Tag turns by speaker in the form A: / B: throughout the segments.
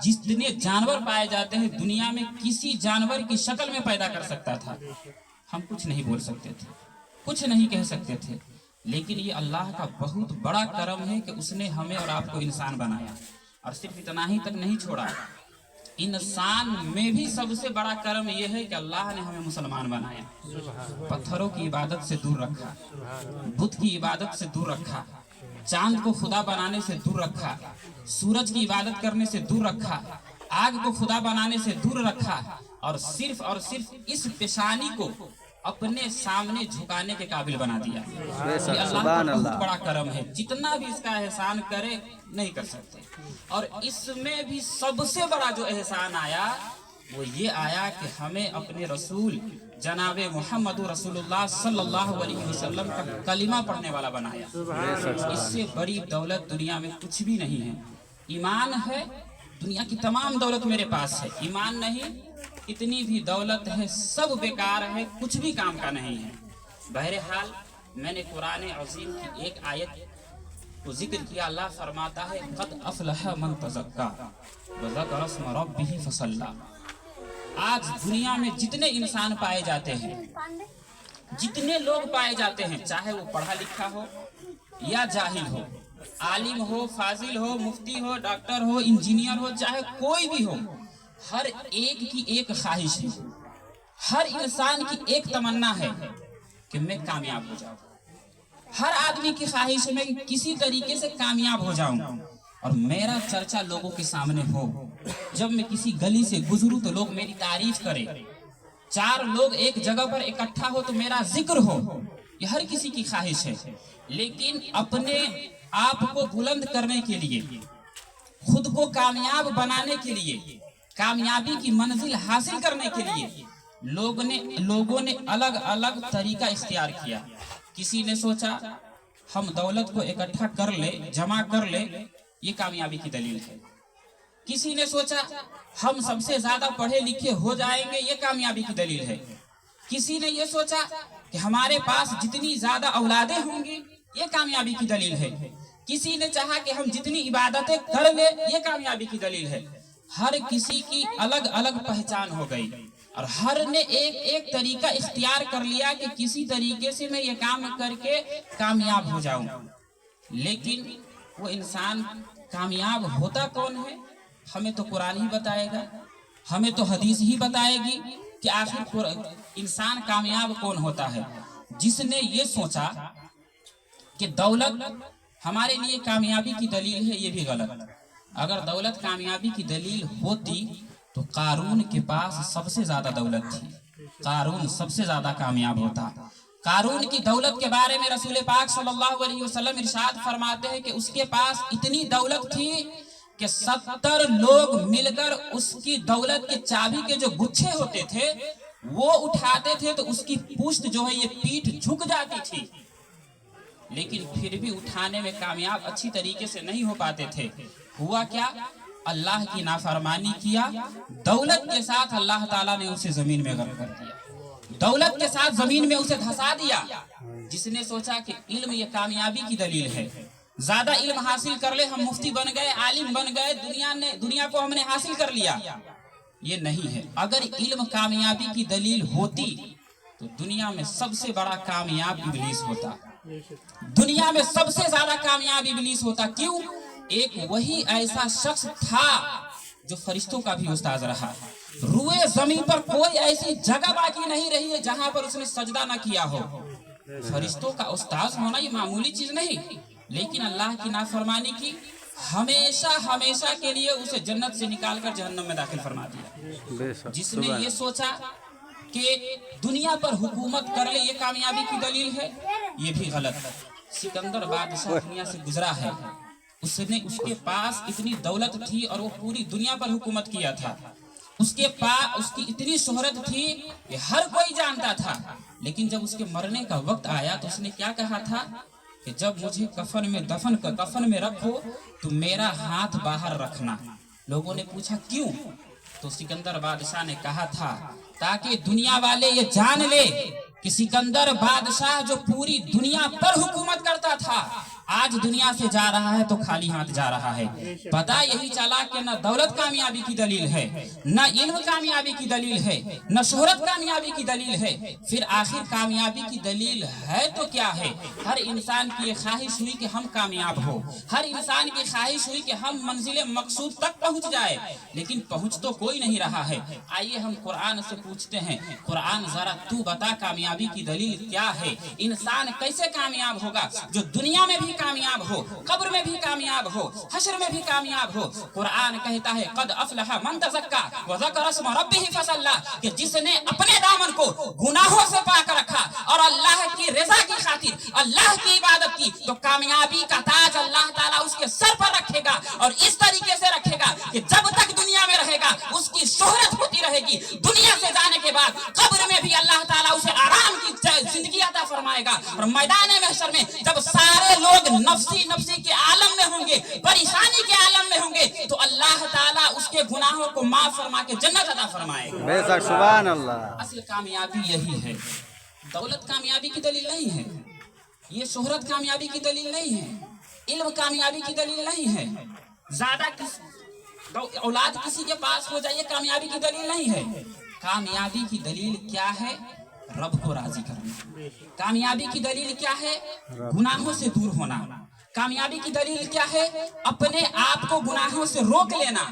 A: जितने जानवर पाए जाते हैं दुनिया में किसी जानवर की शक्ल में पैदा कर सकता था। हम कुछ नहीं बोल सकते थे, कुछ नहीं कह सकते थे, लेकिन ये अल्लाह का बहुत बड़ा करम है कि उसने हमें और आपको इंसान बनाया। और सिर्फ इतना ही तक नहीं छोड़ा, इंसान में भी सबसे बड़ा करम यह है कि अल्लाह ने हमें मुसलमान बनाया। पत्थरों की इबादत से दूर रखा, बुत की इबादत से दूर रखा, चांद को खुदा बनाने से दूर रखा, सूरज की इबादत करने से दूर रखा, आग को खुदा बनाने से दूर रखा, और सिर्फ इस पेशानी को अपने सामने झुकाने के काबिल बना दिया। ये अल्लाह का बहुत बड़ा करम है, जितना भी इसका एहसान करे नहीं कर सकते। और इसमें भी सबसे बड़ा जो एहसान आया वो ये आया कि हमें अपने रसूल जनाबे मोहम्मद रसूलुल्लाह सल्लल्लाहु अलैहि वसल्लम का कलिमा पढ़ने वाला बनाया। इससे बड़ी दौलत दुनिया में कुछ भी नहीं है। ईमान है, दुनिया की तमाम दौलत मेरे पास है, ईमान नहीं, इतनी भी दौलत है सब बेकार है, कुछ भी काम का नहीं है। बहरहाल मैंने कुरान अज़ीम की एक आयत को जिक्र किया। अल्लाह फरमाता है क़द अफ़लह मन तज़क्का व ज़करा इस्म रब्बिही फ़सल्ला। आज दुनिया में जितने इंसान पाए जाते हैं, जितने लोग पाए जाते हैं, चाहे वो पढ़ा लिखा हो या जाहिल हो, आलिम हो, फाजिल हो, मुफ्ती हो, डॉक्टर हो, इंजीनियर हो, चाहे कोई भी हो, हर एक की एक ख्वाहिश है, हर इंसान की एक तमन्ना है कि मैं कामयाब हो जाऊं। हर आदमी की ख्वाहिश है मैं किसी तरीके से कामयाब हो जाऊं और मेरा चर्चा लोगों के सामने हो। जब मैं किसी गली से गुजरूं तो लोग मेरी तारीफ करें, चार लोग एक जगह पर इकट्ठा हो तो मेरा जिक्र हो। ये हर किसी की ख्वाहिश है, लेकिन अपने आप को बुलंद करने के लिए, खुद को कामयाब बनाने के लिए, कामयाबी की मंजिल हासिल करने के लिए लोगों ने अलग अलग तरीका इख्तियार किया। किसी ने सोचा हम दौलत को इकट्ठा कर ले, जमा कर ले, ये कामयाबी की दलील है। किसी ने सोचा हम सबसे ज्यादा पढ़े लिखे हो जाएंगे, ये कामयाबी की दलील है। किसी ने ये सोचा कि हमारे पास जितनी ज्यादा औलादें होंगी, ये कामयाबी की दलील है। किसी ने चाहा कि हम जितनी इबादतें कर ले, ये कामयाबी की दलील है। हर किसी की अलग अलग पहचान हो गई और हर ने एक एक तरीका इख्तियार कर लिया कि किसी तरीके से मैं ये काम करके कामयाब हो जाऊं। लेकिन वो इंसान कामयाब होता कौन है? हमें तो कुरान ही बताएगा, हमें तो हदीस ही बताएगी कि आखिर इंसान कामयाब कौन होता है। जिसने ये सोचा कि दौलत हमारे लिए कामयाबी की दलील है, ये भी गलत। अगर दौलत कामयाबी की दलील होती तो कारून के पास सबसे ज्यादा दौलत थी, कारून सबसे ज्यादा कामयाब होता। कारून की दौलत के बारे में रसूल पाक सल्लल्लाहु अलैहि वसल्लम इरशाद फरमाते हैं कि उसके पास इतनी दौलत थी कि 70 लोग मिलकर उसकी दौलत के चाबी के जो गुच्छे होते थे वो उठाते थे तो उसकी पुश्त जो है ये पीठ झुक जाती थी, लेकिन फिर भी उठाने में कामयाब अच्छी तरीके से नहीं हो पाते थे। हुआ क्या? अल्लाह की नाफरमानी किया, दौलत के साथ अल्लाह ताला ने उसे जमीन में गर्क कर दिया, दौलत के साथ जमीन में उसे धंसा दिया। जिसने सोचा कि इल्म ये कामयाबी की दलील है, ज्यादा इल्म हासिल कर ले, हम मुफ्ती बन गए, आलिम बन गए, दुनिया को हमने हासिल कर लिया, ये नहीं है। अगर इल्म कामयाबी की दलील होती तो दुनिया में सबसे बड़ा कामयाब इब्लीस होता, दुनिया में सबसे ज्यादा कामयाब इब्लीस होता। क्यों? एक वही ऐसा शख्स था जो फरिश्तों का भी उस्ताद रहा। रुए जमीन पर कोई ऐसी जगह बाकी नहीं रही है जहां पर उसने सजदा न किया हो। फरिश्तों का उस्ताद होना ये मामूली चीज नहीं, लेकिन अल्लाह की नाफरमानी की, हमेशा हमेशा के लिए उसे जन्नत से निकालकर जहन्नम में दाखिल फरमा दिया। जिसने ये सोचा कि दुनिया पर हुकूमत कर ले, ये कामयाबी की दलील है, ये भी गलत। सिकंदर बादशाह दुनिया से गुजरा है, उसके पास इतनी दौलत थी और वो पूरी दुनिया पर हुकूमत किया था। उसके पास उसकी इतनी शोहरत थी कि हर कोई जानता था, लेकिन जब उसके मरने का वक्त आया तो उसने क्या कहा था कि जब मुझे कफन में रखो तो मेरा हाथ बाहर रखना। लोगों ने पूछा क्यों? तो सिकंदर बादशाह ने कहा था ताकि दुनिया वाले ये जान ले कि सिकंदर बादशाह जो पूरी दुनिया पर हुकूमत करता था आज दुनिया से जा रहा है तो खाली हाथ जा रहा है। पता यही चला कि न दौलत कामयाबी की दलील है, न इल्म कामयाबी की दलील है, न शोहरत कामयाबी की दलील है। फिर आखिर कामयाबी की दलील है तो क्या है? हर इंसान की ख्वाहिश हुई कि हम कामयाब हो, हर इंसान की ख्वाहिश हुई कि हम मंजिल मकसूद तक पहुंच जाए, लेकिन पहुंच तो कोई नहीं रहा है। आइए हम कुरान से पूछते हैं, कुरान जरा तू बता कामयाबी की दलील क्या है? इंसान कैसे कामयाब होगा जो दुनिया में भी कामयाब हो, कब्र में भी कामयाब हो, हश्र में भी कामयाब हो? कुरान कहता है कद अफलह मन तज़क्का व ज़करा अस्म रब्बिही फसल्ला, कि जिसने अपने दामन को गुनाहों से पाक रखा और अल्लाह की रजा की खातिर अल्लाह की इबादत की, तो कामयाबी का ताज अल्लाह ताला उसके सर पर रखेगा। और इस तरीके से रखेगा कि जब तक दुनिया में रहेगा उसकी शोहरत होती रहेगी, दुनिया से जाने के बाद कब्र में भी अल्लाह ताला उसे आराम की जिंदगी अता फरमाएगा। और मैदान महशर में जब सारे लोग नफ्सी नफ्सी के आलम में होंगे, परेशानी के आलम में होंगे, तो अल्लाह ताला उसके गुनाहों को माफ फरमा के जन्नत अता फरमाएगा।
B: बेशक, सुभान अल्लाह।
A: असल कामयाबी यही है। दौलत कामयाबी की दलील नहीं है, ये शोहरत कामयाबी की दलील नहीं है, इल्म कामयाबी की दलील नहीं है, ज्यादा औलाद किसी के पास हो जाए कामयाबी की दलील नहीं है। कामयाबी की दलील क्या है? रब को राजी करना। कामयाबी की दलील क्या है? गुनाहों से दूर होना। कामयाबी की दलील क्या है? अपने आप को गुनाहों से रोक लेना।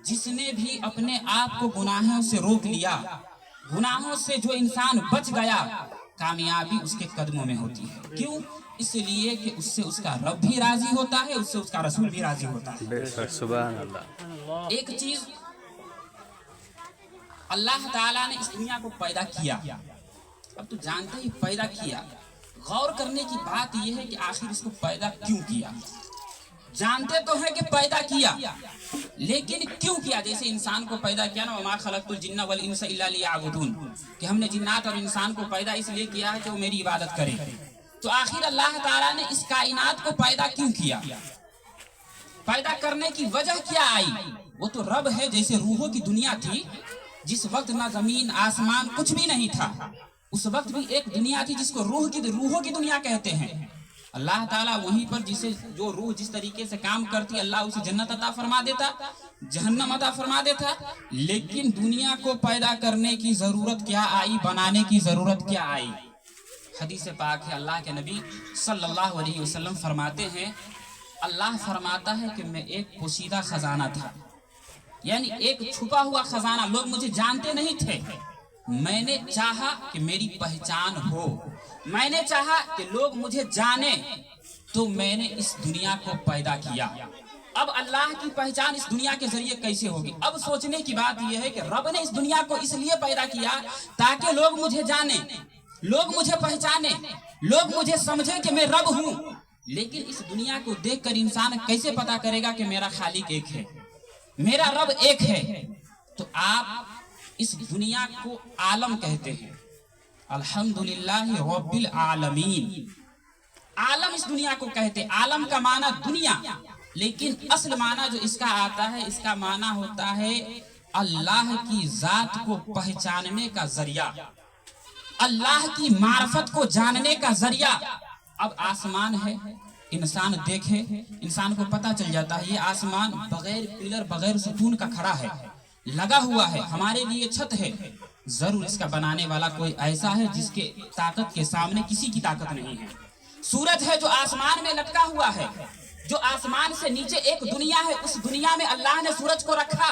A: जिसने भी अपने आप को गुनाहों से रोक लिया, गुनाहों से जो इंसान बच गया, कामयाबी उसके कदमों में होती है। क्यों? इसलिए कि उससे उसका रब भी राजी होता है, उससे उसका रसूल भी राजी होता है।
B: बेशक, सुभान अल्लाह।
A: एक चीज, अल्लाह ताला ने इस दुनिया को पैदा किया, अब तो जानते ही पैदा किया। गौर करने की बात यह है कि आखिर इसको पैदा क्यों किया? जानते तो हैं कि पैदा किया, लेकिन क्यों किया? जैसे इंसान को पैदा किया ना, वमा खलक़तुल जिन्ना वल इंसा इल्ला लियअबुदून, कि हमने जिन्नात और इंसान को पैदा इसलिए किया है कि वो मेरी इबादत करे। तो आखिर अल्लाह ताला ने इस कायनात को पैदा क्यों किया? पैदा करने की वजह क्या आई? वो तो रब है। जैसे रूहों की दुनिया थी, जिस वक्त ना जमीन आसमान कुछ भी नहीं था, उस वक्त भी एक दुनिया थी जिसको रूहों की दुनिया कहते हैं। अल्लाह ताला वहीं पर जिसे जो रूह जिस तरीके से काम करती, अल्लाह उसे जन्नत अता फरमा देता, जहन्नम अता फरमा देता। लेकिन दुनिया को पैदा करने की जरूरत क्या आई? बनाने की जरूरत क्या आई? हदीस पाक है, अल्लाह के नबी सल्लल्लाहु अलैहि वसल्लम फरमाते हैं, अल्लाह फरमाता है कि मैं एक पोशीदा खजाना था, यानी एक छुपा हुआ खजाना। लोग मुझे जानते नहीं थे, मैंने चाहा कि मेरी पहचान हो, मैंने चाहा कि लोग मुझे जाने, तो मैंने इस दुनिया को पैदा किया। अब अल्लाह की पहचान इस दुनिया के जरिए कैसे होगी? अब सोचने की बात यह है कि रब ने इस दुनिया को इसलिए पैदा किया ताकि लोग मुझे जाने, लोग मुझे पहचाने, लोग मुझे समझे कि मैं रब हूं। लेकिन इस दुनिया को देखकर इंसान कैसे पता करेगा कि मेरा खालिक एक है, मेरा रब एक है? तो आप इस दुनिया को आलम कहते हैं। अल्हम्दुलिल्लाह रब्बिल आलमीन, आलम इस दुनिया को कहते हैं। आलम का माना दुनिया, लेकिन असल माना जो इसका आता है, इसका माना होता है अल्लाह की जात को पहचानने का जरिया, अल्लाह की मार्फत को जानने का जरिया। अब आसमान है, इंसान देखे, इंसान को पता चल जाता है ये आसमान बगैर पिलर बगैर सुकून का खड़ा है, लगा हुआ है, हमारे लिए छत है। जरूर इसका बनाने वाला कोई ऐसा है जिसके ताकत के सामने किसी की ताकत नहीं है। सूरज है जो आसमान में लटका हुआ है, जो आसमान से नीचे एक दुनिया है, उस दुनिया में अल्लाह ने सूरज को रखा।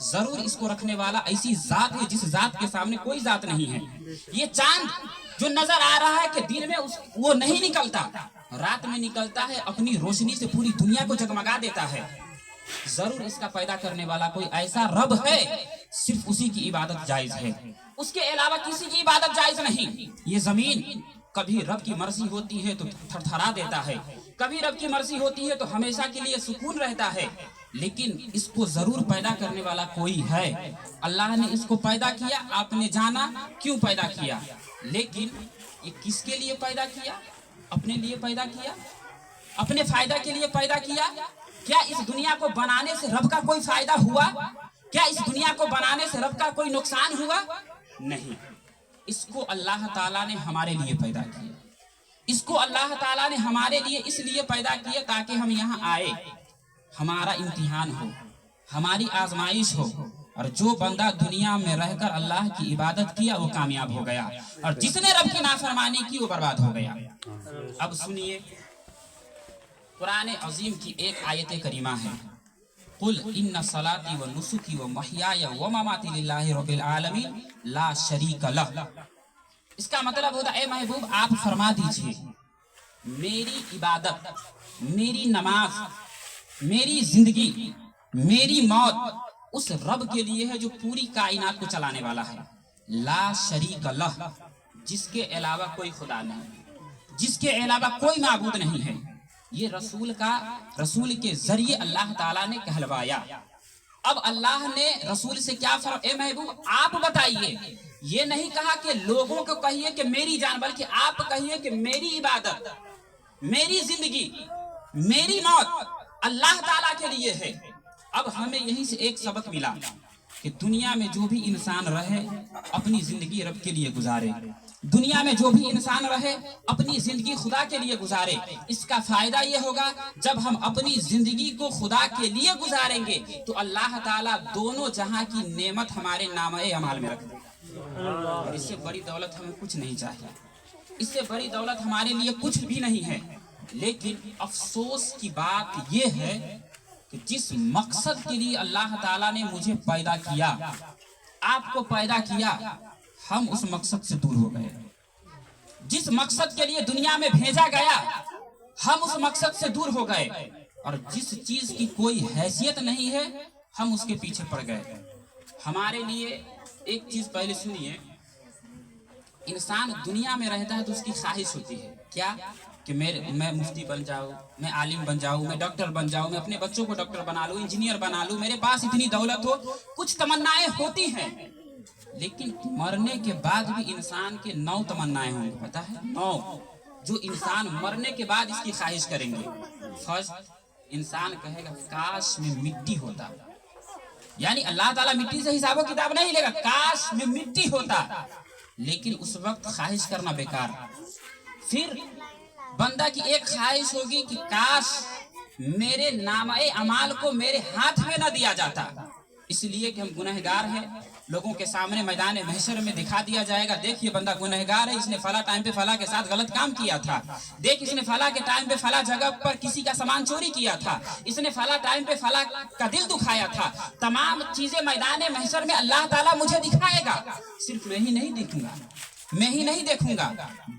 A: जरूर इसको रखने वाला ऐसी जात है जिस जात के सामने कोई जात नहीं है। ये चांद जो नजर आ रहा है कि दिन में वो नहीं निकलता, रात में निकलता है, अपनी रोशनी से पूरी दुनिया को जगमगा देता है। जरूर इसका पैदा करने वाला कोई ऐसा रब है, सिर्फ उसी की इबादत जायज है, उसके अलावा किसी की इबादत जायज नहीं। ये जमीन कभी रब की मर्जी होती है तो थरथरा देता है, कभी रब की मर्जी होती है तो हमेशा के लिए सुकून रहता है। लेकिन इसको जरूर पैदा करने वाला कोई है। अल्लाह ने इसको पैदा किया, आपने जाना क्यों पैदा किया, लेकिन ये किसके लिए पैदा किया? अपने लिए पैदा किया, अपने फायदा के लिए पैदा किया। क्या इस दुनिया को बनाने से रब का कोई फायदा हुआ? क्या इस दुनिया को बनाने से रब का कोई नुकसान हुआ? नहीं। इसको अल्लाह ताला ने हमारे लिए पैदा किया। اس کو اللہ تعالیٰ نے ہمارے لیے اس لیے پیدا کیا تاکہ ہم یہاں آئے، ہمارا امتحان ہو، ہماری آزمائش ہو، اور جو بندہ دنیا میں رہ کر اللہ کی عبادت کیا وہ کامیاب ہو گیا، اور جس نے رب کی نافرمانی کی وہ برباد ہو گیا۔ اب سنیے، قرآن عظیم کی ایک آیت کریمہ ہے، قل ان صلاتی و نسکی و محیای و مماتی للہ رب العالمین لا شریک لہ۔ اس کا مطلب ہوتا اے محبوب آپ فرما دیجئے میری عبادت، میری نماز، میری زندگی، میری موت اس رب کے لیے ہے جو پوری کائنات کو چلانے والا ہے، لا شریک لہ، جس کے علاوہ کوئی خدا نہیں، جس کے علاوہ کوئی معبود نہیں ہے۔ یہ رسول کے ذریعے اللہ تعالیٰ نے کہلوایا۔ اب اللہ نے رسول سے کیا فرق، اے محبوب آپ بتائیے، یہ نہیں کہا کہ لوگوں کو کہیے کہ میری جان، بلکہ آپ کہیے کہ میری عبادت، میری زندگی، میری موت اللہ تعالیٰ کے لیے ہے۔ اب ہمیں یہیں سے ایک سبق ملا کہ دنیا میں جو بھی انسان رہے اپنی زندگی رب کے لیے گزارے، دنیا میں جو بھی انسان رہے اپنی زندگی خدا کے لیے گزارے۔ اس کا فائدہ یہ ہوگا جب ہم اپنی زندگی کو خدا کے لیے گزاریں گے تو اللہ تعالیٰ دونوں جہاں کی نعمت ہمارے نامہ اعمال میں رکھ دے گا، اور اس سے بڑی دولت ہمیں کچھ نہیں چاہیے، اس سے بڑی دولت ہمارے لیے کچھ بھی نہیں ہے۔ لیکن افسوس کی بات یہ ہے کہ جس مقصد کے لیے اللہ تعالیٰ نے مجھے پیدا کیا، آپ کو پیدا کیا، ہم اس مقصد سے دور ہو گئے۔ جس مقصد کے لیے دنیا میں بھیجا گیا ہم اس مقصد سے دور ہو گئے، اور جس چیز کی کوئی حیثیت نہیں ہے ہم اس کے پیچھے پڑ گئے۔ ہمارے لیے ایک چیز پہلے سنیے، انسان دنیا میں رہتا ہے تو اس کی خواہش ہوتی ہے کیا کہ میں مفتی بن جاؤں، میں عالم بن جاؤں، میں ڈاکٹر بن جاؤں، میں اپنے بچوں کو ڈاکٹر بنا لوں، انجینئر بنا لوں، میرے پاس اتنی دولت ہو، کچھ تمنائیں ہوتی ہیں۔ لیکن مرنے کے بعد بھی انسان کے 9 تمنائیں ہوں گے، پتہ ہے 9 جو انسان مرنے کے بعد اس کی خواہش کریں گے۔ فرسٹ، انسان کہے گا کاش میں مٹی ہوتا، یعنی اللہ تعالیٰ مٹی سے حساب و کتاب نہیں لے گا، کاش میں مٹی ہوتا، لیکن اس وقت خواہش کرنا بیکار۔ پھر بندہ کی ایک خواہش ہوگی کہ کاش میرے نامہ اعمال کو میرے ہاتھ میں نہ دیا جاتا، اس لیے کہ ہم گنہگار ہیں، لوگوں کے سامنے میدان محشر میں دکھا دیا جائے گا، دیکھ یہ بندہ گنہگار ہے، اس نے فلاں ٹائم پہ فلاں کے ساتھ غلط کام کیا تھا، دیکھ اس نے فلاں کے ٹائم پہ فلاں جگہ پر کسی کا سامان چوری کیا تھا، اس نے فلاں ٹائم پہ فلاں کا دل دکھایا تھا۔ تمام چیزیں میدان محشر میں اللہ تعالیٰ مجھے دکھائے گا، صرف میں ہی نہیں دیکھوں گا، میں ہی نہیں دیکھوں گا،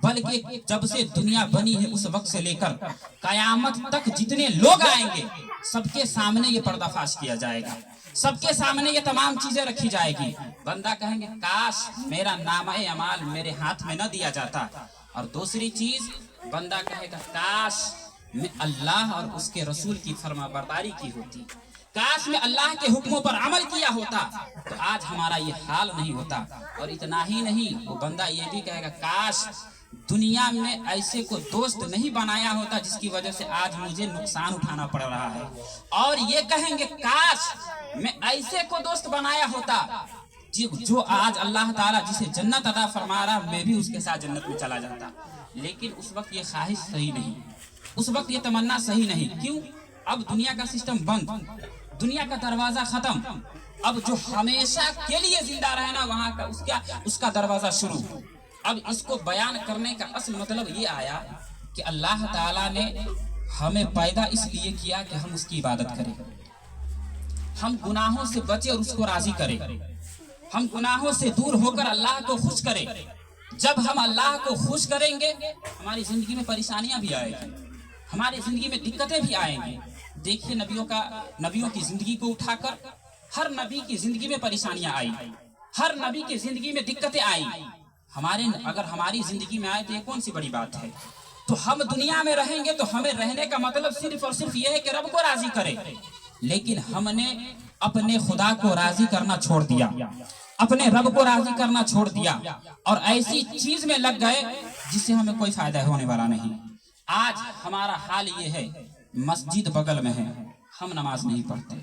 A: بلکہ جب سے دنیا بنی ہے اس وقت سے لے کر قیامت تک جتنے لوگ آئیں گے سب کے سامنے یہ پردہ فاش کیا جائے گا، سب کے سامنے یہ تمام چیزیں رکھی جائے گی۔ بندہ کہیں گے کاش میرا نامہ اعمال میرے ہاتھ میں نہ دیا جاتا، اور دوسری چیز بندہ کہے گا کاش میں اللہ اور اس کے رسول کی فرما برداری کی ہوتی، کاش میں اللہ کے حکموں پر عمل کیا ہوتا تو آج ہمارا یہ حال نہیں ہوتا۔ اور اتنا ہی نہیں، وہ بندہ یہ بھی کہے گا کاش دنیا میں ایسے کو دوست نہیں بنایا ہوتا جس کی وجہ سے آج مجھے نقصان اٹھانا پڑ رہا ہے، اور یہ کہیں گے کاش میں ایسے کو دوست بنایا ہوتا جو آج اللہ تعالیٰ جسے جنت عطا فرما رہا میں بھی اس کے ساتھ جنت میں چلا جاتا۔ لیکن اس وقت یہ خواہش صحیح نہیں، اس وقت یہ تمنا صحیح نہیں۔ کیوں؟ اب دنیا کا سسٹم بند، دنیا کا دروازہ ختم، اب جو ہمیشہ کے لیے زندہ رہنا وہاں کا اس کا دروازہ شروع۔ اب اس کو بیان کرنے کا اصل مطلب یہ آیا کہ اللہ تعالیٰ نے ہمیں پیدا اس لیے کیا کہ ہم اس کی عبادت کریں، ہم گناہوں سے بچے اور اس کو راضی کریں، ہم گناہوں سے دور ہو کر اللہ کو خوش کریں۔ جب ہم اللہ کو خوش کریں گے ہماری زندگی میں پریشانیاں بھی آئیں گی، ہماری زندگی میں دقتیں بھی آئیں گی۔ دیکھیے نبیوں کی زندگی کو اٹھا کر ہر نبی کی زندگی میں پریشانیاں آئی، ہر نبی کی زندگی میں دقتیں آئی۔ اگر ہماری زندگی میں آئے تو یہ کون سی بڑی بات ہے؟ تو ہم دنیا میں رہیں گے تو ہمیں رہنے کا مطلب صرف اور صرف یہ ہے کہ رب کو راضی کرے، لیکن ہم نے اپنے خدا کو راضی کرنا چھوڑ دیا، اپنے رب کو راضی کرنا چھوڑ دیا، اور ایسی چیز میں لگ گئے جس سے ہمیں کوئی فائدہ ہونے والا نہیں۔ آج ہمارا حال یہ ہے، مسجد بغل میں ہے، ہم نماز نہیں پڑھتے،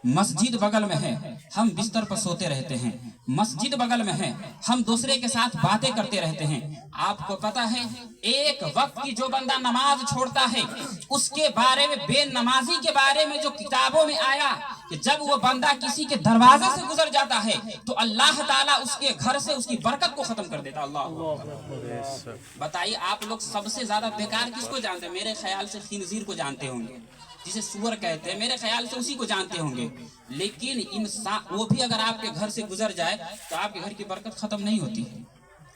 A: मस्जिद बगल में है, हम बिस्तर पर सोते रहते हैं। मस्जिद बगल में है, हम दूसरे के साथ बातें करते रहते हैं। आपको पता है एक वक्त की जो बंदा नमाज छोड़ता है उसके बारे में, बेनमाजी के बारे में जो किताबों में आया कि जब वो बंदा किसी के दरवाजे से गुजर जाता है तो अल्लाह ताला उसके घर से उसकी बरकत को खत्म कर देता। अल्लाह, बताइए आप लोग सबसे ज्यादा बेकार किसको जानते हैं? मेरे ख्याल से खिंजीर को जानते होंगे, जिसे सुअर कहते हैं, मेरे ख्याल से उसी को जानते होंगे। लेकिन इंसान वो भी अगर आपके घर से गुजर जाए तो आपके घर की बरकत खत्म नहीं होती है,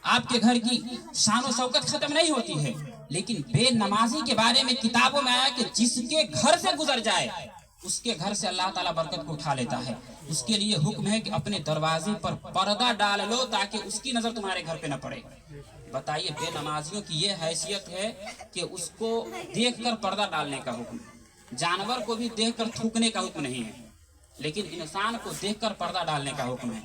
A: आपके घर की शान शौकत खत्म नहीं होती है। लेकिन बेनमाजी के बारे में किताबों में आया कि जिसके घर से गुजर जाए उसके घर से अल्लाह ताला बरकत को उठा लेता है। उसके लिए हुक्म है कि अपने दरवाजे पर पर्दा डाल लो ताकि उसकी नजर तुम्हारे घर पे न पड़े। बताइए बेनमाजियों की ये हैसियत है कि उसको देखकर पर्दा डालने का हुक्म, जानवर को भी देखकर थूकने का हुक्म नहीं है, लेकिन इंसान को देखकर पर्दा डालने का हुक्म है।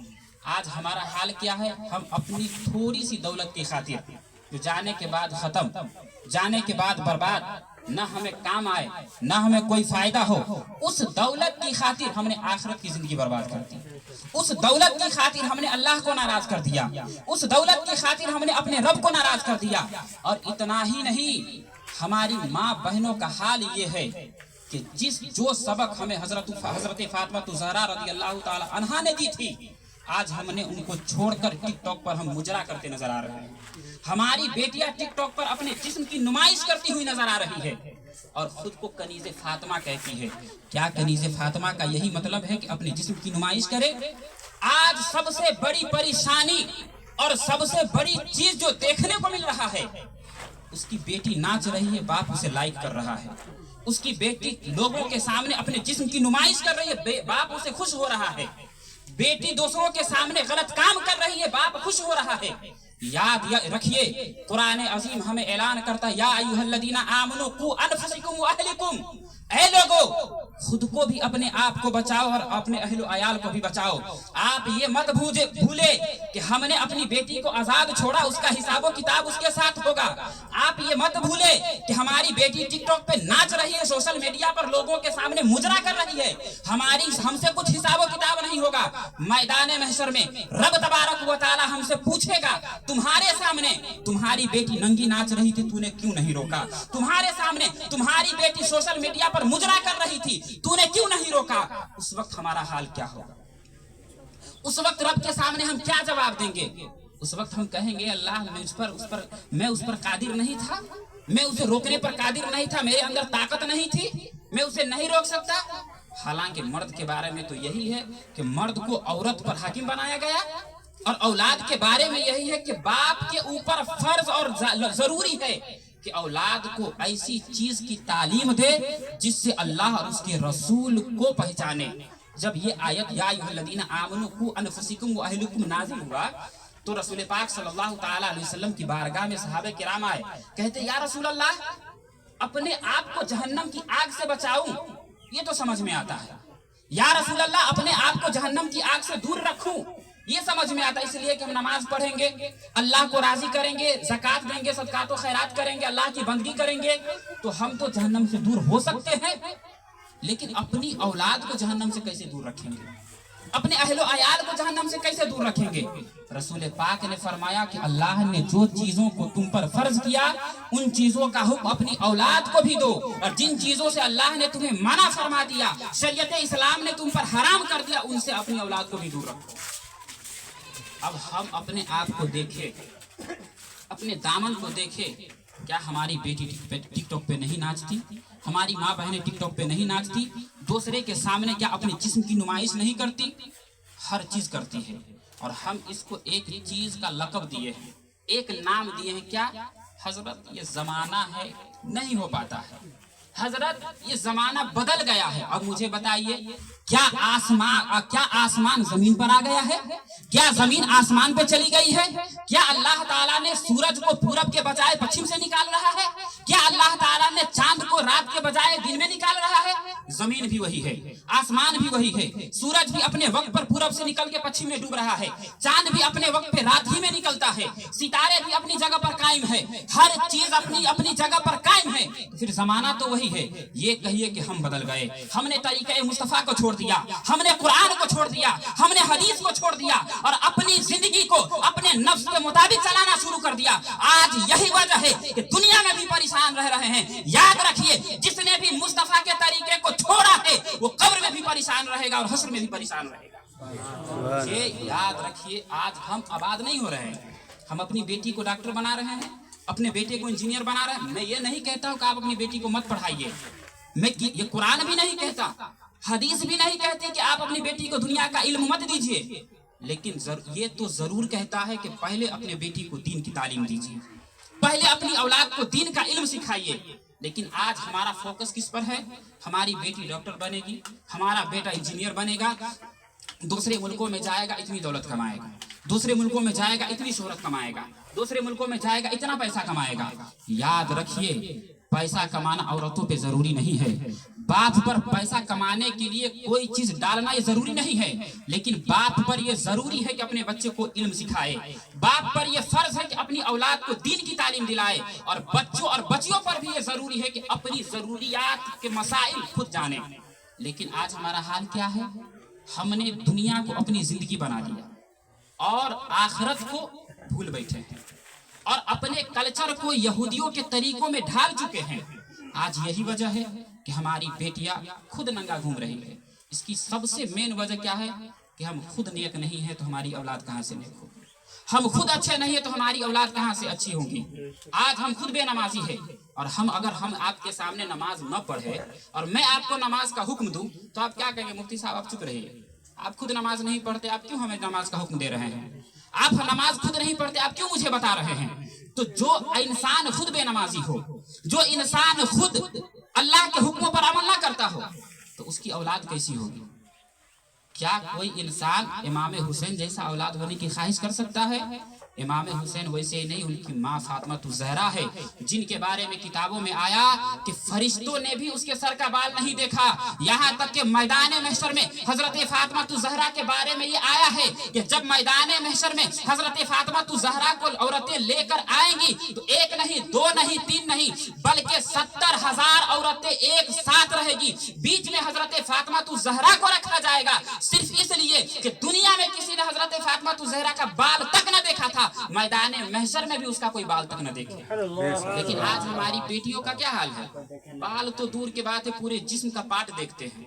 A: आज हमारा हाल क्या है? हम अपनी थोड़ी सी दौलत की खातिर, जो जाने के बाद खत्म, जाने के बाद बर्बाद, न हमें काम आए न हमें कोई फायदा हो, उस दौलत की खातिर हमने आखिरत की जिंदगी बर्बाद कर दी। उस दौलत की खातिर हमने अल्लाह को नाराज कर दिया, उस दौलत की खातिर हमने अपने रब को नाराज कर दिया। और इतना ही नहीं, हमारी माँ बहनों का हाल ये है कि जो सबक हमें हजरत फातिमा ज़हरा रज़ी अल्लाह ताला अन्हा ने दी थी, आज हमने उनको छोड़कर टिकटॉक पर हम मुजरा करते नजर आ रहे हैं। हमारी बेटियां टिकटॉक पर अपने जिस्म की नुमाइश करती हुई नजर आ रही है और खुद को कनीज़े फातिमा कहती है। क्या कनीज़े फातिमा का यही मतलब है कि अपने जिस्म की नुमाइश करे? आज सबसे बड़ी परेशानी और सबसे बड़ी चीज जो देखने को मिल रहा है, उसकी बेटी नाच रही है, बाप उसे लाइक कर रहा है। उसकी बेटी लोगों के सामने अपने जिस्म की नुमाइश कर रही है, बाप उसे खुश हो रहा है। बेटी दूसरों के सामने गलत काम कर रही है, बाप खुश हो रहा है। याद रखिए, कुरान अजीम हमें ऐलान करता है, या अय्युहल्लज़ीना आमनू कू अनफुसकुम व अहलिकुम, ऐ लोगो खुद को भी अपने आप को बचाओ और अपने अहलो अयाल को भी बचाओ। आप ये मत भूले कि हमने अपनी बेटी को आजाद छोड़ा, उसका हिसाबो किताब उसके साथ होगा। आप ये मत भूले कि हमारी बेटी टिकटॉक पे नाच रही है, सोशल मीडिया पर लोगों के सामने मुजरा कर रही है, हमसे कुछ हिसाबो किताब नहीं होगा। मैदान महशर में रब तबारक व तआला हमसे पूछेगा, तुम्हारे सामने तुम्हारी बेटी नंगी नाच रही थी, तूने क्यों नहीं रोका? तुम्हारे सामने तुम्हारी बेटी सोशल मीडिया पर मुजरा कर रही थी, तूने क्यों नहीं रोका? उस वक्त हमारा हाल क्या होगा? उस वक्त रब के सामने हम क्या जवाब देंगे? उस वक्त हम कहेंगे, अल्लाह मैं उस पर कादिर नहीं था, मैं उसे रोकने पर कादिर नहीं था, मेरे अंदर ताकत नहीं थी, मैं उसे नहीं रोक सकता। हालांकि मर्द के बारे में तो यही है कि मर्द को औरत पर हाकिम बनाया गया, और औलाद के बारे में यही है कि बाप के ऊपर फर्ज और जरूरी है कि औलाद को ऐसी चीज की तालीम दे जिससे अल्लाह और उसके रसूल को पहचाने। जब ये आयत या अय्युहल्लज़ीना आमनू कू अनफुसकुम व अहलिकुम नाज़िल हुआ तो रसूल पाक सल्लल्लाहु ताला अलैहि वसल्लम की बारगाह में सहाबे किराम आए, कहते या रसूल अल्लाह, अपने आप को जहन्नम की आग से बचाऊं, ये तो समझ में आता है। या रसूल अल्लाह, अपने आप को जहन्नम की आग से दूर रखूं, ये समझ में आता है। इसलिए कि हम नमाज पढ़ेंगे, अल्लाह को राजी करेंगे, ज़कात देंगे, सदकात व खैरात करेंगे, अल्लाह की बंदगी करेंगे, तो हम तो जहन्नम से दूर हो सकते हैं। लेकिन अपनी औलाद को जहन्नम से कैसे दूर रखेंगे? अपने अहलो अयाल को जहन्नम से कैसे दूर रखेंगे? रसूल पाक ने फरमाया कि अल्लाह ने जो चीजों को तुम पर फर्ज किया, उन चीजों का हुक्म अपनी औलाद को भी दो, और जिन चीजों से अल्लाह ने तुम्हें मना फरमा दिया, शरीयत इस्लाम ने तुम पर हराम कर दिया, उनसे अपनी औलाद को भी दूर रखो। अब हम अपने आप को देखें, अपने दामन को देखें। क्या हमारी बेटी टिकटॉक पे नहीं नाचती? हमारी माँ बहनें टिकटॉक पे नहीं नाचती? दूसरे के सामने क्या अपने जिस्म की नुमाइश नहीं करती? हर चीज करती है। और हम इसको एक चीज का लक़ब दिए हैं, एक नाम दिए हैं, क्या? हजरत ये जमाना है, नहीं हो पाता है। हजरत ये जमाना बदल गया है। अब मुझे बताइए, क्या आसमान जमीन पर आ गया है? क्या जमीन आसमान पे चली गई है? क्या अल्लाह ताला ने सूरज को पूरब के बजाय पश्चिम से निकाल रहा है? क्या अल्लाह ताला ने चांद को रात के बजाय दिन में निकाल रहा है? जमीन भी वही है, आसमान भी वही है। सूरज भी अपने वक्त पर पूरब से निकल के पश्चिम में डूब रहा है, चांद भी अपने वक्त पे रात ही में निकलता है, सितारे भी अपनी जगह पर कायम है, हर चीज अपनी अपनी जगह पर कायम है। फिर जमाना तो वही है। ये कहिए कि हम बदल गए, हमने तरीक़े मुस्तफा को छोड़ दिया, हमने कुरान को छोड़ दिया, हमने हदीस को छोड़ दिया और अपनी जिंदगी को अपने नफ्स के मुताबिक चलाना शुरू कर दिया। आज यही वजह है कि दुनिया में भी परेशान रह रहे हैं। याद रखिए, जिसने भी मुस्तफा के तरीके को छोड़ा है वो कब्र में भी परेशान रहेगा और हश्र में भी परेशान रहेगा। ये याद रखिए। आज हम आबाद नहीं हो रहे हैं, हम अपनी बेटी को डॉक्टर बना रहे हैं, अपने बेटे को इंजीनियर बना रहे हैं। मैं ये नहीं कहता हूं कि आप अपनी बेटी को मत पढ़ाइए, मैं ये कुरान भी नहीं कहता, हदीस भी नहीं कहती कि आप अपनी बेटी को दुनिया का इल्म मत दीजिए, लेकिन ये तो जरूर कहता है कि पहले अपने बेटी को दीन की तालीम दीजिए, पहले अपनी औलाद को दीन का इल्म सिखाइए। लेकिन आज हमारा फोकस किस पर है? हमारी बेटी डॉक्टर बनेगी, हमारा बेटा इंजीनियर बनेगा, दूसरे मुल्कों में जाएगा इतनी दौलत कमाएगा, दूसरे मुल्कों में जाएगा इतनी शोहरत कमाएगा, दूसरे मुल्कों में जाएगा इतना पैसा कमाएगा। याद रखिए, पैसा कमाना औरतों पे जरूरी नहीं है। बाप पर पैसा कमाने के लिए कोई चीज डालना ये जरूरी नहीं है, लेकिन बाप पर ये जरूरी है कि अपने बच्चे को इल्म सिखाए। बाप पर ये फर्ज है कि अपनी औलाद को दीन की तालीम दिलाए, और बच्चों और बच्चियों पर भी ये जरूरी है कि अपनी जरूरियात के मसाइल खुद जाने। लेकिन आज हमारा हाल क्या है? हमने दुनिया को अपनी जिंदगी बना लिया और आखिरत को भूल बैठे हैं और अपने कल्चर को यहूदियों के तरीकों में ढाल चुके हैं। आज यही वजह है कि हमारी बेटियां खुद नंगा घूम रही है। इसकी सबसे मेन वजह क्या है कि हम खुद नेक नहीं है तो हमारी औलाद कहां से नेक होगी, हम खुद अच्छे नहीं है तो हमारी औलाद कहां से अच्छी होगी। आज हम खुद बेनमाजी है, और अगर हम आपके सामने नमाज न पढ़े और मैं आपको नमाज का हुक्म दूं तो आप क्या कहेंगे? मुफ्ती साहब आप चुप रहिए, आप खुद नमाज नहीं पढ़ते, आप क्यों हमें नमाज का हुक्म दे रहे हैं? आप नमाज खुद नहीं पढ़ते, आप क्यों मुझे बता रहे हैं? तो जो इंसान खुद बेनमाजी हो, जो इंसान खुद अल्लाह के हुक्मों पर अमल ना करता हो, तो उसकी औलाद कैसी होगी? क्या कोई इंसान इमाम हुसैन जैसा औलाद होने की ख्वाहिश कर सकता है? इमाम हुसैन वैसे नहीं, उनकी माँ फातिमा ज़हरा है, जिनके बारे में किताबों में आया कि फरिश्तों ने भी उसके सर का बाल नहीं देखा। यहाँ तक कि मैदान महशर में हजरत फातिमा ज़हरा के बारे में ये आया है कि जब मैदान महशर में हजरत फातिमा ज़हरा को औरतें लेकर आएंगी तो एक नहीं, दो नहीं, तीन नहीं, बल्कि 70,000 औरतें एक साथ रहेगी। बीच में हजरत फातिमा ज़हरा को रखा जाएगा, सिर्फ इसलिए कि दुनिया में किसी ने हजरत फातिमा ज़हरा का बाल तक न देखा था, मैदान महशर में भी उसका कोई बाल तक न देखे। लेकिन आज हमारी बेटियों का क्या हाल है? बाल तो दूर की बात है, पूरे जिस्म का पार्ट देखते हैं,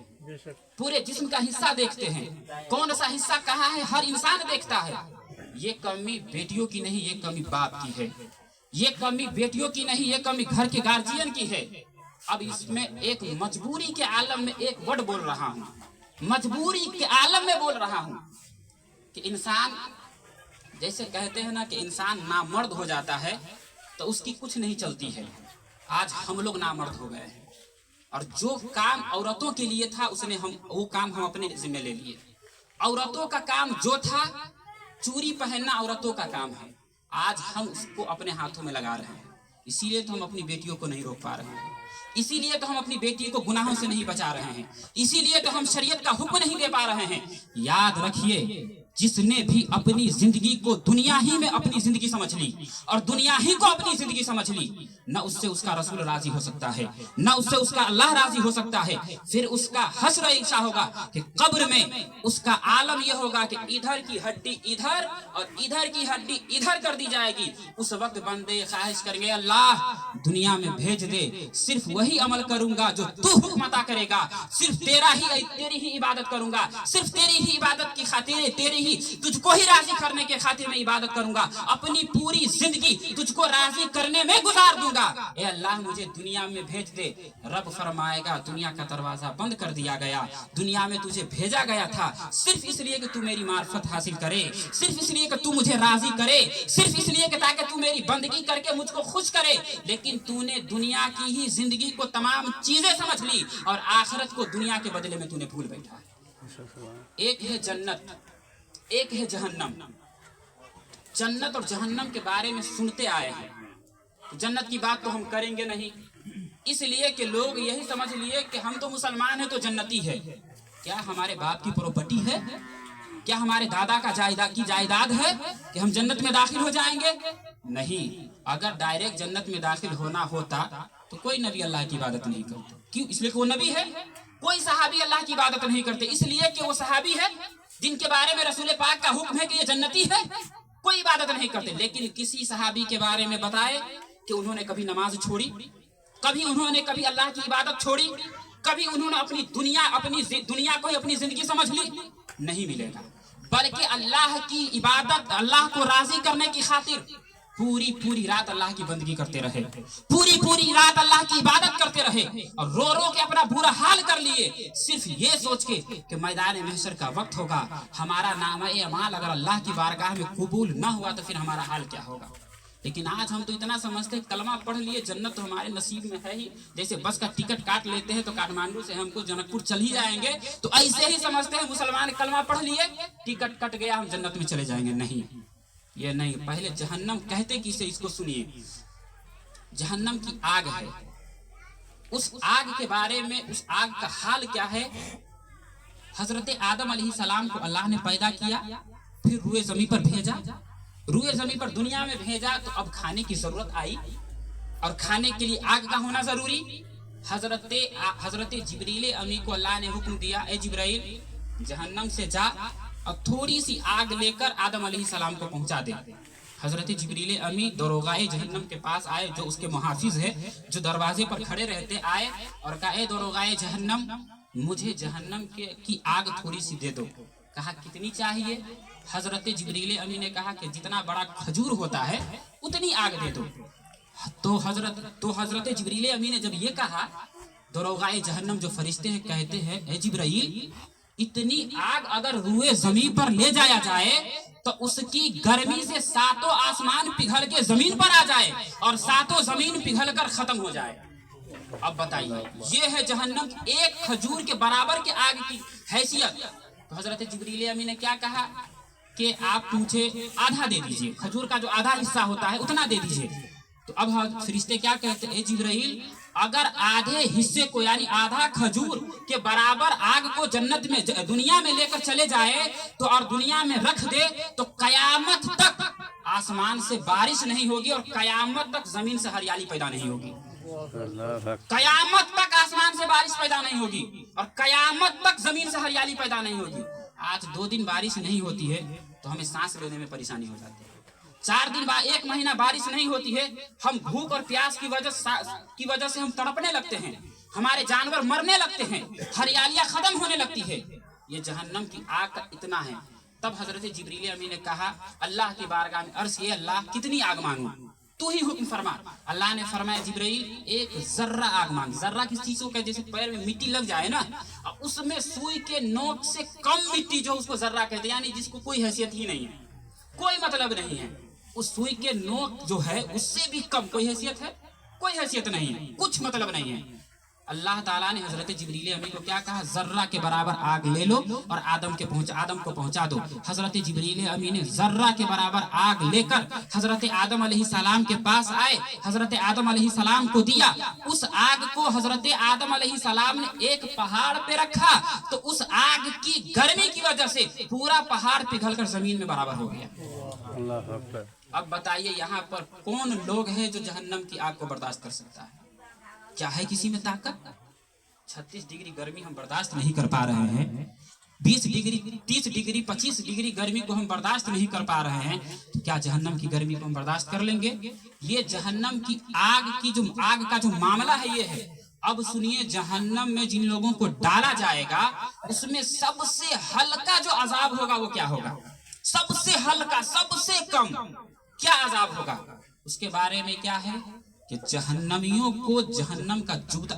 A: पूरे जिस्म का हिस्सा देखते हैं। कौन सा हिस्सा कहाँ है हर इंसान देखता है। ये कमी बेटियों की नहीं, ये कमी बाप की है। ये कमी बेटियों की नहीं, ये कमी घर के गार्जियन की है। अब इसमें एक मजबूरी के आलम में एक वर्ड बोल रहा हूँ, मजबूरी के आलम में बोल रहा हूँ कि इंसान, जैसे कहते हैं ना कि इंसान नामर्द हो जाता है तो उसकी कुछ नहीं चलती है। आज हम लोग नामर्द हो गए हैं, और जो काम औरतों के लिए था वो काम हम अपने जिम्मे ले लिए। औरतों का काम जो था, चूड़ी पहनना औरतों का काम है, आज हम उसको अपने हाथों में लगा रहे हैं। इसीलिए तो हम अपनी बेटियों को नहीं रोक पा रहे हैं, इसीलिए तो हम अपनी बेटी को गुनाहों से नहीं बचा रहे हैं, इसीलिए तो हम शरीयत का हुक्म नहीं दे पा रहे हैं। याद रखिए, जिसने भी अपनी जिंदगी को दुनिया ही में अपनी जिंदगी समझ ली और दुनिया ही को अपनी जिंदगी समझ ली, न उससे उसका रसूल राजी हो सकता है, न उससे उसका अल्लाह राजी हो सकता है। फिर उसका हश्र ऐसा होगा कि कब्र में उसका आलम यह होगा कि इधर की हड्डी इधर और इधर की हड्डी इधर कर दी जाएगी। उस वक्त बंदे ख्वाहिश करेंगे, अल्लाह दुनिया में भेज दे, सिर्फ वही अमल करूंगा जो तू हुक्म अता करेगा, सिर्फ तेरी ही इबादत करूंगा, सिर्फ तेरी ही इबादत की खातिर, तेरी ही तुझको ही राजी करने के खातिर मैं इबादत करूंगा, अपनी पूरी जिंदगी तुझको राजी करने में गुजार दूंगा। ए अल्लाह मुझे दुनिया में भेज दे। रब फरमाएगा, दुनिया का दरवाजा बंद कर दिया गया, दुनिया में तुझे भेजा गया था सिर्फ इसलिए कि तू मेरी मार्फत हासिल करे, सिर्फ इसलिए कि तू मुझे राजी करे, सिर्फ इसलिए कि ताकि तू मेरी बंदगी करके मुझको खुश करे। लेकिन तूने दुनिया की ही जिंदगी को तमाम चीजें समझ ली और आखिरत को दुनिया के बदले में तूने भूल बैठा। एक है जन्नत, एक है जहन्नम। जन्नत और जहन्नम के बारे में सुनते आए हैं, जन्नत की बात तो हम करेंगे नहीं, इसलिए कि लोग यही समझ लिए कि हम तो मुसलमान हैं तो जन्नती है। क्या हमारे बाप की प्रॉपर्टी है? क्या हमारे दादा का जायदाद है कि हम जन्नत में दाखिल हो जाएंगे? नहीं। अगर डायरेक्ट जन्नत में दाखिल होना होता तो कोई नबी अल्लाह की इबादत नहीं करता, क्यों? इसलिए कि वो नबी है। कोई सहाबी अल्लाह की इबादत नहीं करते इसलिए कि वो सहाबी है जिनके बारे में रसूल पाक का हुक्म है कि ये जन्नती है, कोई इबादत नहीं करते। लेकिन किसी सहाबी के बारे में बताए कि उन्होंने कभी नमाज छोड़ी, कभी अल्लाह की इबादत छोड़ी, कभी उन्होंने अपनी दुनिया को ही अपनी जिंदगी समझ ली, नहीं मिलेगा। बल्कि अल्लाह की इबादत, अल्लाह को राजी करने की खातिर पूरी रात अल्लाह की बंदगी करते रहे, पूरी रात अल्लाह की इबादत करते रहे और रो के अपना बुरा हाल कर लिए, सिर्फ ये सोच के कि मैदान महशर का वक्त होगा, हमारा नाम-ए-अमाल अगर अल्लाह की बारगाह में कबूल ना हुआ तो फिर हमारा हाल क्या होगा। लेकिन आज हम तो इतना समझते हैं कलमा पढ़ लिए जन्नत तो हमारे नसीब में है ही। जैसे बस का टिकट काट लेते हैं तो काठमांडू से हमको जनकपुर चल ही जाएंगे, तो ऐसे ही समझते हैं मुसलमान कलमा पढ़ लिए टिकट कट गया हम जन्नत में चले जाएंगे। नहीं, ये नहीं। पहले जहन्नम कहते किसे, इसको सुनिए। जहन्नम की आग है, उस आग के बारे में, उस आग का हाल क्या है। हजरत आदम अलैहिस्सलाम को अल्लाह ने पैदा किया, फिर रूए जमीन पर भेजा, रूए जमीन पर दुनिया में भेजा तो अब खाने की जरूरत आई और खाने के लिए आग का होना जरूरी। हजरत जिब्रील अमी को अल्लाह ने हुक्म दिया, ए जिब्राइल जहन्नम से जा और थोड़ी सी आग लेकर आदम अलैहिस्सलाम को पहुंचा दे। हजरत जिब्रील अमी दरोगाए जहन्नम के पास आए, जो उसके मुहाफिज है, जो दरवाजे पर खड़े रहते, आए और कहा, ए दरोगाए जहन्नम, मुझे जहन्नम की आग थोड़ी सी दे दो। कहा कितनी चाहिए? हजरत जिब्रील अमी ने कहा कि जितना बड़ा खजूर होता है उतनी आग दे दो। तो हजरत जिब्रील अमी ने जब ये कहा, दरोगाए जहन्नम जो फरिश्ते हैं कहते हैं, ए जिब्राइल इतनी आग अगर रूए जमीन पर ले जाया जाए तो उसकी गर्मी से सातों आसमान पिघल के जमीन पर आ जाए और सातों जमीन पिघल कर खत्म हो जाए। अब बताइए, ये है जहन्नम, एक खजूर के बराबर के आग की हैसियत। तो हजरत जिब्रील अमी ने क्या कहा कि आप मुझे आधा दे दीजिए, खजूर का जो आधा हिस्सा होता है उतना दे दीजिए। तो अब फरिश्ते क्या कहते हैं, जिब्राइल अगर आधे हिस्से को यानी आधा खजूर के बराबर आग को जन्नत में दुनिया में लेकर चले जाए तो और दुनिया में रख दे तो कयामत तक आसमान से बारिश नहीं होगी और कयामत तक जमीन से हरियाली पैदा नहीं होगी। कयामत तक आसमान से बारिश पैदा नहीं होगी और कयामत तक जमीन से हरियाली पैदा नहीं होगी। आज 2 दिन बारिश नहीं होती है तो हमें सांस लेने में परेशानी हो जाती है। 4 दिन बाद 1 महीना बारिश नहीं होती है, हम भूख और प्यास की वजह से हम तड़पने लगते हैं, हमारे जानवर मरने लगते हैं, हरियालियां खत्म होने लगती है। ये जहन्नम की आग का इतना है। तब हजरत जिब्रील अमी ने कहा अल्लाह की बारगाह में अर्ज़ किया, अल्लाह कितनी आग मांगू, तू ही हुक्म फरमा। अल्लाह ने फरमाया, जिब्राइल एक जर्रा आग मांग। जर्रा किस चीज को कहते, जैसे पैर में मिट्टी लग जाए ना, उसमें सुई के नोक से कम मिट्टी जो उसको जर्रा कहते हैं, यानी जिसको कोई हैसियत ही नहीं है, कोई मतलब नहीं है, उस सुई के नोक जो है उससे भी कम कोई हैसियत है, कोई हैसियत नहीं है, कुछ मतलब नहीं है। अल्लाह ताला ने हजरत जिब्रील अमी को क्या कहा, जर्रा के बराबर आग ले लो और आदम को पहुंचा दो। हजरत जिब्रील अमी ने जर्रा के बराबर आग लेकर हजरत आदम अलैहिस्सलाम के पास आए, हजरत आदम अलैहिस्सलाम को दिया। उस आग को हजरत आदम अलैहिस्सलाम ने एक पहाड़ पे रखा तो उस आग की गर्मी की वजह से पूरा पहाड़ पिघलकर जमीन में बराबर हो गया। अब बताइए यहाँ पर कौन लोग हैं जो जहन्नम की आग को बर्दाश्त कर सकता है? क्या है किसी में ताकत? 36 डिग्री गर्मी हम बर्दाश्त नहीं कर पा रहे हैं, 20 डिग्री 30 डिग्री 25 डिग्री गर्मी को हम बर्दाश्त नहीं कर पा रहे हैं, तो क्या जहन्नम की गर्मी को हम बर्दाश्त कर लेंगे? ये जहन्नम की आग का जो मामला है ये है। अब सुनिए, जहन्नम में जिन लोगों को डाला जाएगा उसमें सबसे हल्का जो अजाब होगा वो क्या होगा? सबसे हल्का, सबसे कम क्या अजाब होगा? उसके बारे में क्या है कि जहन्नमियों को जहन्नम का जूता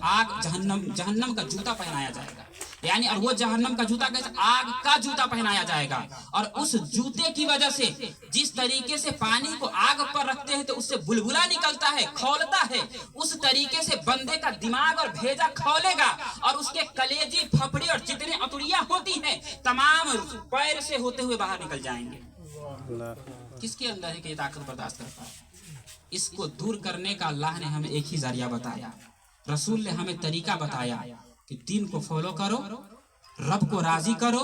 A: पहनाया जाएगा, यानी और वो जहन्नम का जूता कैसे? आग का जूता पहनाया जाएगा। और उस जूते की वजह से जिस तरीके से पानी को आग पर रखते हैं तो उससे बुलबुला निकलता है, खौलता है, उस तरीके से बंदे का दिमाग और भेजा खौलेगा और उसके कलेजी, फफड़ी और जितने अतुड़ियां होती हैं तमाम पैर से होते हुए बाहर निकल जाएंगे। किसके अंदर है कि ये ताकत बर्दाश्त कर पाए? इसको दूर करने का अल्लाह ने हमें एक ही जरिया बताया, रसूल ने हमें तरीका बताया कि दीन को फॉलो करो, रब को राजी करो,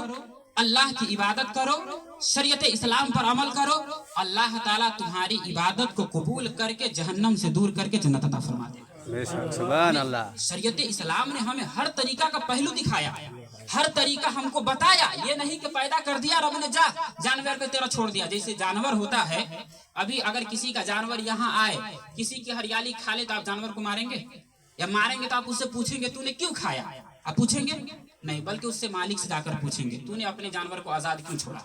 A: अल्लाह की इबादत करो, शरीयत इस्लाम पर अमल करो, अल्लाह ताला तुम्हारी इबादत को कबूल करके जहन्नम से दूर करके जन्नत अता फरमा दे।
B: बेशक सुभान अल्लाह।
A: शरीयत इस्लाम ने हमें हर तरीका का पहलू दिखाया, हर तरीका हमको बताया। ये नहीं कि पैदा कर दिया रब ने, जा जानवर पे तेरा छोड़ दिया। जैसे जानवर होता है, अभी अगर किसी का जानवर यहाँ आए, किसी की हरियाली खा ले, तो आप जानवर को मारेंगे? या मारेंगे तो आप उससे पूछेंगे तूने क्यों खाया? आप पूछेंगे नहीं, बल्कि उससे मालिक से जाकर पूछेंगे तूने अपने जानवर को आजाद क्यों छोड़ा,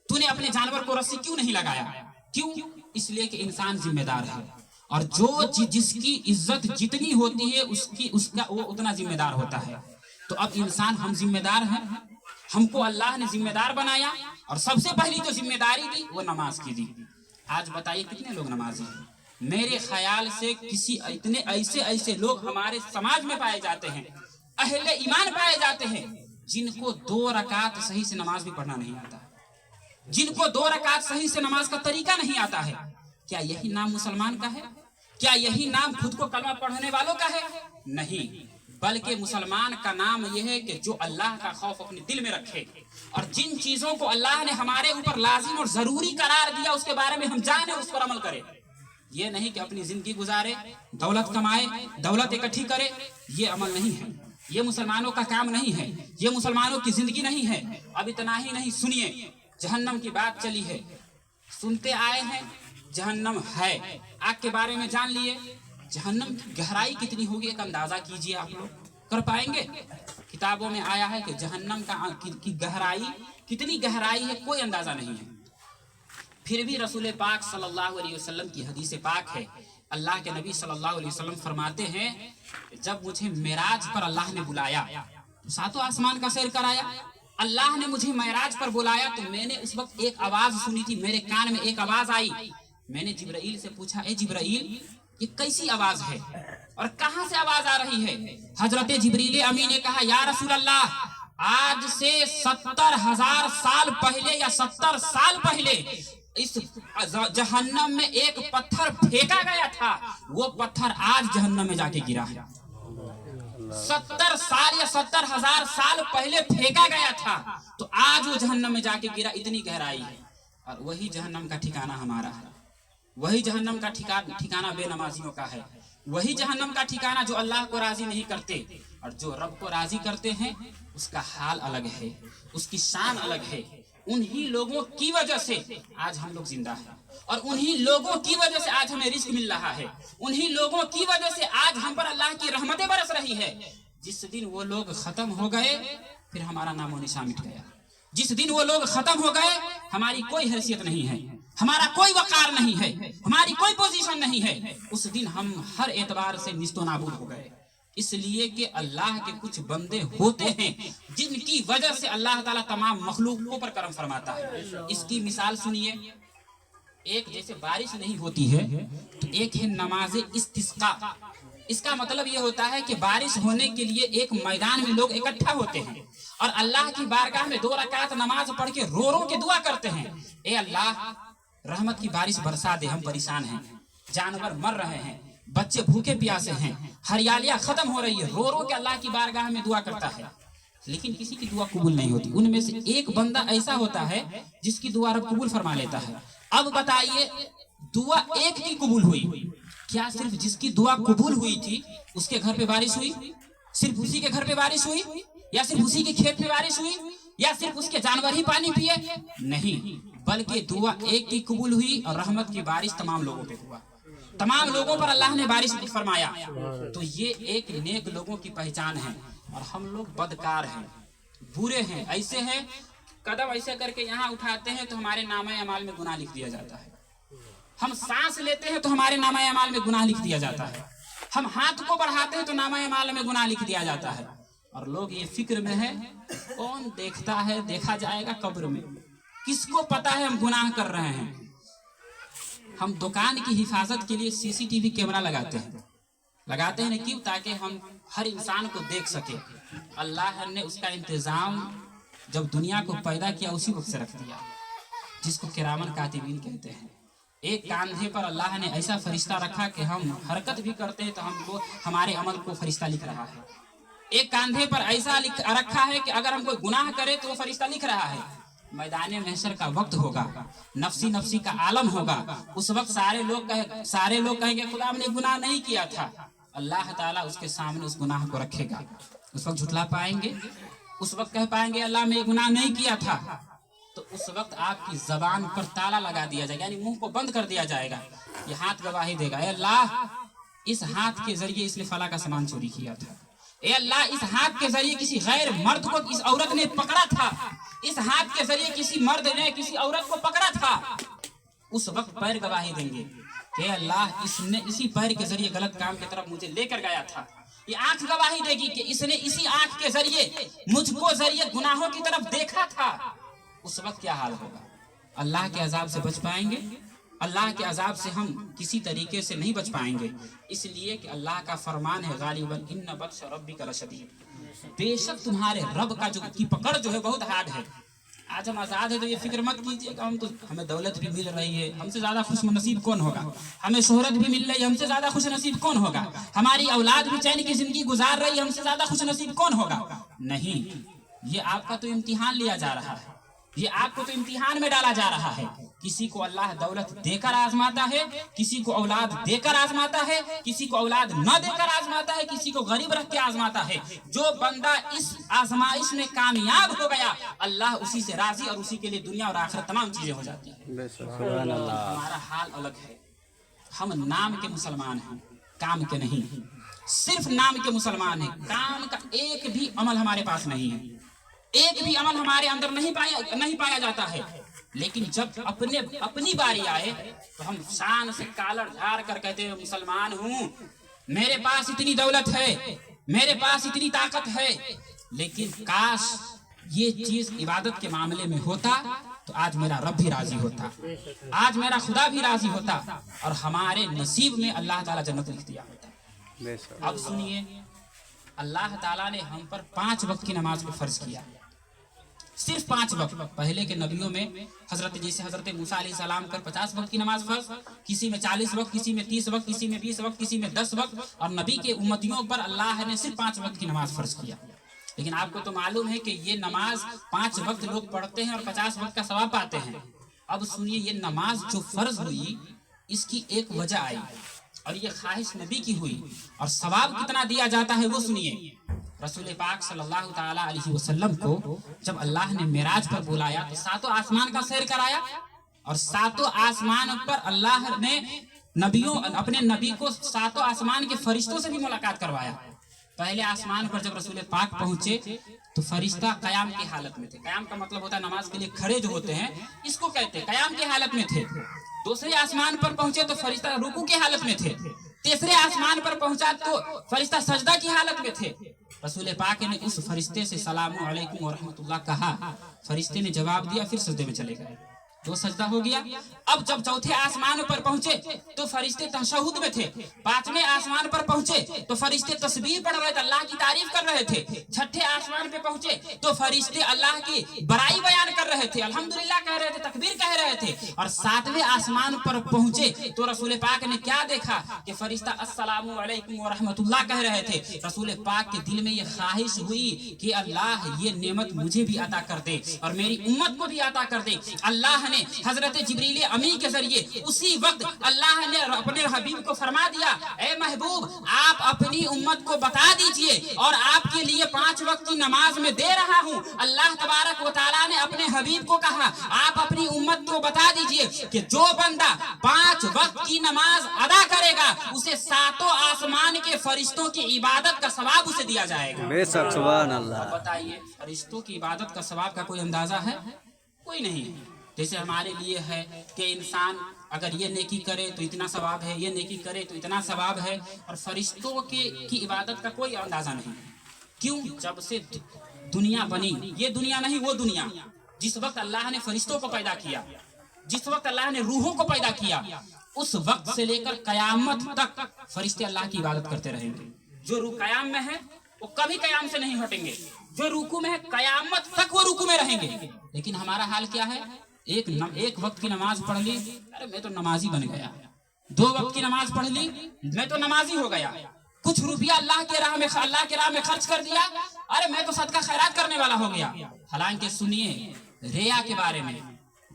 A: तूने अपने जानवर को रस्सी क्यों नहीं लगाया? क्यों? इसलिए कि इंसान जिम्मेदार है, और जो जिसकी इज्जत जितनी होती है उसका वो उतना जिम्मेदार होता है। तो अब इंसान हम जिम्मेदार हैं, हमको अल्लाह ने जिम्मेदार बनाया, और सबसे पहली जो जिम्मेदारी दी वो नमाज की दी। आज बताइए कितने लोग नमाजी हैं? मेरे ख्याल से किसी इतने ऐसे लोग हमारे समाज में पाए जाते हैं, अहले ईमान पाए जाते हैं, जिनको 2 रकात सही से नमाज भी पढ़ना नहीं आता, जिनको 2 रकात सही से नमाज का तरीका नहीं आता है। क्या यही नाम मुसलमान का है? क्या यही नाम खुद को कलमा पढ़ने वालों का है? नहीं, बल्कि मुसलमान का नाम यह है कि जो अल्लाह का खौफ अपने दिल में रखे, और जिन चीजों को अल्लाह ने हमारे ऊपर लाजिम और जरूरी करार दिया उसके बारे में हम जाने, उस पर अमल करें। ये नहीं कि अपनी जिंदगी गुजारे, दौलत कमाए, दौलत इकट्ठी करे, ये अमल नहीं है, ये मुसलमानों का काम नहीं है, ये मुसलमानों की जिंदगी नहीं है। अब इतना ही नहीं, सुनिए, जहन्नम की बात चली है, सुनते आए हैं जहन्नम है, आग के बारे में जान लिए। जहन्नम की गहराई कितनी होगी एक अंदाजा कीजिए, आप लोग कर पाएंगे? किताबों में आया है कि जहन्नम की गहराई कितनी गहराई है, कोई अंदाजा नहीं है। फिर भी रसूल पाक सल्लल्लाहु अलैहि वसल्लम की हदीस पाक है, अल्लाह के नबी सल्लल्लाहु अलैहि वसल्लम फरमाते हैं, जब मुझे मेराज पर अल्लाह ने बुलाया, सातों आसमान का सैर कराया, अल्लाह ने मुझे मेराज पर बुलाया, तो मैंने उस वक्त एक आवाज सुनी थी, मेरे कान में एक आवाज आई। मैंने जिब्राइल से पूछा, ए जिब्राइल, ये कैसी आवाज है और कहां से आवाज आ रही है? हजरत जिब्रील अमीन ने कहा, या रसूल अल्लाह, आज से 70,000 साल पहले या 70 साल पहले इस जहन्नम में एक पत्थर फेंका गया था, वो पत्थर आज जहन्नम में जाके गिरा है। 70 साल या 70,000 साल पहले फेंका गया था, तो आज वो जहन्नम में जाके गिरा, इतनी गहराई है। और वही जहन्नम का ठिकाना हमारा है, वही जहन्नम का ठिकाना बेनमाजियों का है, वही जहन्नम का ठिकाना जो अल्लाह को राजी नहीं करते, और जो रब को राजी करते हैं उसका हाल अलग है, उसकी शान अलग है। उन्हीं लोगों की वजह से आज हम लोग जिंदा हैं, और उन्हीं लोगों की वजह से आज हमें रिस्क मिल रहा है, उन्हीं लोगों की वजह से आज हम पर अल्लाह की रहमतें बरस रही है। जिस दिन वो लोग खत्म हो गए, फिर हमारा नामो निशान मिट गया। जिस दिन वो लोग खत्म हो गए, हमारी कोई हैसियत नहीं है, हमारा कोई वकार नहीं है, हमारी कोई पोजीशन नहीं है, उस दिन हम हर एतबार से निस्तो नाबूद हो गए। इसलिए कि अल्लाह के कुछ बंदे होते हैं जिनकी वजह से अल्लाह ताला तमाम मखलूकों पर करम फरमाता है। इसकी मिसाल सुनिए, एक जैसे बारिश नहीं होती है तो एक है नमाज इस्तिस्का। इसका मतलब ये होता है कि बारिश होने के लिए एक मैदान में लोग इकट्ठा होते हैं और अल्लाह की बारगाह में 2 रकात नमाज पढ़ के रो रो के दुआ करते हैं, ए अल्लाह रहमत की बारिश बरसा दे, हम परेशान हैं, जानवर मर रहे हैं, बच्चे भूखे प्यासे हैं, हरियालियां खत्म हो रही है, रो रो के अल्लाह की बारगाह में दुआ करता है। लेकिन किसी की दुआ कबूल नहीं होती। उनमें से एक बंदा ऐसा होता है जिसकी दुआ रब कबूल फरमा लेता है। अब बताइए, दुआ एक की कबूल हुई, क्या सिर्फ जिसकी दुआ कबूल हुई थी उसके घर पे बारिश हुई? सिर्फ उसी के घर पे बारिश हुई? या सिर्फ उसी के खेत पे बारिश हुई? या सिर्फ उसके जानवर ही पानी पिए? नहीं, बल्कि दुआ एक की कबूल हुई और रहमत की बारिश तमाम लोगों पे हुआ, तमाम लोगों पर अल्लाह ने बारिश फरमाया। तो ये एक नेक लोगों की पहचान है, और हम लोग बदकार हैं, बुरे हैं, ऐसे हैं, कदम ऐसे करके यहाँ उठाते हैं तो हमारे नामे अमाल में गुनाह लिख दिया जाता है। हम सांस लेते हैं तो हमारे नामे अमाल में गुनाह लिख दिया जाता है। हम हाथ को बढ़ाते हैं तो नामे अमाल में गुनाह लिख दिया जाता है। और लोग ये फिक्र में है, कौन देखता है, देखा जाएगा कब्र में, किसको पता है हम गुनाह कर रहे हैं। हम दुकान की हिफाजत के लिए सीसीटीवी कैमरा लगाते हैं ना, क्यों? ताकि हम हर इंसान को देख सके। अल्लाह ने उसका इंतजाम जब दुनिया को पैदा किया उसी वक्त से रख दिया, जिसको किरामन कातिबीन कहते हैं। एक कांधे पर अल्लाह ने ऐसा फरिश्ता रखा कि हम हरकत भी करते हैं तो हमको हमारे अमल को फरिश्ता लिख रहा है। एक कांधे पर ऐसा रखा है कि अगर हम कोई गुनाह करे तो वो फरिश्ता लिख रहा है। मैदान महशर का वक्त होगा, नफसी नफसी का आलम होगा, उस वक्त सारे लोग कहेंगे खुदा हमने गुनाह नहीं किया था, اللہ تعالیٰ اس کے سامنے اس گناہ کو رکھے گا. اس وقت جھٹلا پائیں گے, اس وقت کہہ پائیں گے اللہ میں یہ گناہ نہیں کیا تھا, تو اس وقت آپ کی زبان پر تالا لگا دیا جائے گا, یعنی منہ کو بند کر دیا جائے گا. یہ ہاتھ گواہی دے گا, اے اللہ اس ہاتھ کے ذریعے اس نے فلاں کا سامان چوری کیا تھا, اے اللہ اس ہاتھ کے ذریعے کسی غیر مرد کو اس عورت نے پکڑا تھا, اس ہاتھ کے ذریعے کسی مرد نے کسی عورت کو پکڑا تھا. اس وقت پیر گواہی دیں گے کہ اللہ اس نے اسی پیر کے ذریعے غلط کام کی طرف مجھے لے کر گیا تھا. یہ آنکھ گواہی دے گی کہ اس نے اسی آنکھ کے ذریعے مجھ کو ذریعے گناہوں کی طرف دیکھا تھا. اس وقت کیا حال ہوگا؟ اللہ کے عذاب سے بچ پائیں گے؟ اللہ کے عذاب سے ہم کسی طریقے سے نہیں بچ پائیں گے, اس لیے کہ اللہ کا فرمان ہے غالباً ان بطش ربک لشدید, بے شک تمہارے رب کا جو کی پکڑ جو ہے بہت ہارڈ ہے. آج ہم آزاد ہے تو یہ فکر مت کیجیے کہ ہمیں دولت بھی مل رہی ہے, ہم سے زیادہ خوش نصیب کون ہوگا, ہمیں شہرت بھی مل رہی ہے, ہم سے زیادہ خوش نصیب کون ہوگا, ہماری اولاد بھی چین کی زندگی گزار رہی ہے, ہم سے زیادہ خوش نصیب کون ہوگا. نہیں, یہ آپ کا تو امتحان لیا جا رہا ہے, یہ آپ کو تو امتحان میں ڈالا جا رہا ہے. کسی کو اللہ دولت دے کر آزماتا ہے, کسی کو اولاد دے کر آزماتا ہے, کسی کو اولاد نہ دے کر آزماتا ہے, کسی کو غریب رکھ کے آزماتا ہے. جو بندہ اس آزمائش میں کامیاب ہو گیا اللہ اسی سے راضی, اور اسی کے لیے دنیا اور آخرت تمام چیزیں ہو جاتی ہیں.
B: سبحان اللہ.
A: ہمارا حال الگ ہے, ہم نام کے مسلمان ہیں, کام کے نہیں. صرف نام کے مسلمان ہیں, کام کا ایک بھی عمل ہمارے پاس نہیں ہے, ایک بھی عمل ہمارے اندر نہیں پایا جاتا ہے. لیکن جب اپنی باری آئے تو ہم شان سے کالر جھاڑ کر کہتے ہیں مسلمان ہوں, میرے پاس اتنی دولت ہے, میرے پاس اتنی طاقت ہے. لیکن کاش یہ چیز عبادت کے معاملے میں ہوتا تو آج میرا رب بھی راضی ہوتا, آج میرا خدا بھی راضی ہوتا, اور ہمارے نصیب میں اللہ تعالیٰ جنت لکھ دیا ہوتا. اب سنیے, اللہ تعالیٰ نے ہم پر 5 وقت کی نماز کو فرض کیا, صرف 5 وقت. پہلے کے نبیوں میں جیسے حضرت موسیٰ علیہ السلام پر 50 وقت کی نماز فرض, کسی میں 40 وقت, کسی میں 30 وقت, کسی میں 20 وقت, کسی میں 10 وقت, اور نبی کے امتیوں پر اللہ نے صرف 5 وقت کی نماز فرض کیا. لیکن آپ کو تو معلوم ہے کہ یہ نماز 5 وقت لوگ پڑھتے ہیں اور 50 وقت کا ثواب پاتے ہیں. اب سنیے, یہ نماز جو فرض ہوئی اس کی ایک وجہ آئی, اور یہ خواہش نبی کی ہوئی, اور ثواب کتنا دیا جاتا ہے وہ سنیے. رسول پاک صلی اللہ تعالیٰ علیہ وسلم کو جب اللہ نے معراج پر بلایا تو 7 آسمان کا سیر کرایا, اور 7 آسمان پر اللہ نے اپنے نبی کو 7 آسمان کے فرشتوں سے بھی ملاقات کروایا. پہلے آسمان پر جب رسول پاک پہنچے تو فرشتہ قیام کی حالت میں تھے. قیام کا مطلب ہوتا ہے نماز کے لیے کھڑے جو ہوتے ہیں, اس کو کہتے ہیں, قیام کی حالت میں تھے. دوسرے آسمان پر پہنچے تو فرشتہ رکوع کی حالت میں تھے. تیسرے آسمان پر پہنچا تو فرشتہ سجدہ کی حالت میں تھے. رسول پاک نے اس فرشتے سے سلام علیکم ورحمۃ اللہ کہا, فرشتے نے جواب دیا, پھر سجدے میں چلے گئے, تو سجدہ ہو گیا. اب جب چوتھے آسمان پر پہنچے تو فرشتے تشہد میں تھے. 5ویں آسمان پر پہنچے تو فرشتے تسبیح پڑھ رہے تھے, اللہ کی تعریف کر رہے تھے. 6ٹھے آسمان پہ پہنچے تو فرشتے اللہ کی بڑائی بیان کر رہے تھے, الحمدللہ کہہ رہے تھے, تکبیر کہہ رہے تھے. اور 7ویں آسمان پر پہنچے تو رسول پاک نے کیا دیکھا کہ فرشتہ السلام علیکم ورحمۃ اللہ کہہ رہے تھے. رسول پاک کے دل میں یہ خواہش ہوئی کہ اللہ یہ نعمت مجھے بھی عطا کر دے اور میری امت کو بھی عطا کر دے. اللہ نے حضرت جبریل امی کے ذریعے اسی وقت اللہ نے اپنے حبیب کو فرما دیا, اے محبوب آپ اپنی امت کو بتا دیجئے, اور آپ کے لیے 5 وقت کی نماز میں دے رہا ہوں. اللہ تبارک و تعالیٰ نے اپنے حبیب کو کہا آپ اپنی امت کو بتا دیجئے کہ جو بندہ 5 وقت کی نماز ادا کرے گا اسے 7 آسمان کے فرشتوں کی عبادت کا ثواب اسے دیا جائے گا.
B: بے شک سبحان اللہ.
A: بتائیے, فرشتوں کی عبادت کا ثواب کا کوئی اندازہ ہے؟ کوئی نہیں. جیسے ہمارے لیے ہے کہ انسان اگر یہ نیکی کرے تو اتنا ثواب ہے, یہ نیکی کرے تو اتنا ثواب ہے, اور فرشتوں کی عبادت کا کوئی اندازہ نہیں. کیوں؟ جب سے دنیا بنی, یہ دنیا نہیں وہ دنیا, جس وقت اللہ نے فرشتوں کو پیدا کیا, جس وقت اللہ نے روحوں کو پیدا کیا, اس وقت سے لے کر قیامت تک فرشتے اللہ کی عبادت کرتے رہیں گے. جو روح قیام میں ہے وہ کبھی قیام سے نہیں ہٹیں گے, جو رکوع میں ہے قیامت تک وہ رکوع میں رہیں گے. لیکن ہمارا حال کیا ہے؟ ایک وقت کی نماز پڑھ لی, ارے میں تو نمازی بن گیا. 2 وقت کی نماز پڑھ لی, میں تو نمازی ہو گیا. کچھ روپیہ اللہ کے راہ میں خرچ کر دیا, ارے میں تو صدقہ خیرات کرنے والا ہو گیا. حالانکہ سنیے, ریا کے بارے میں,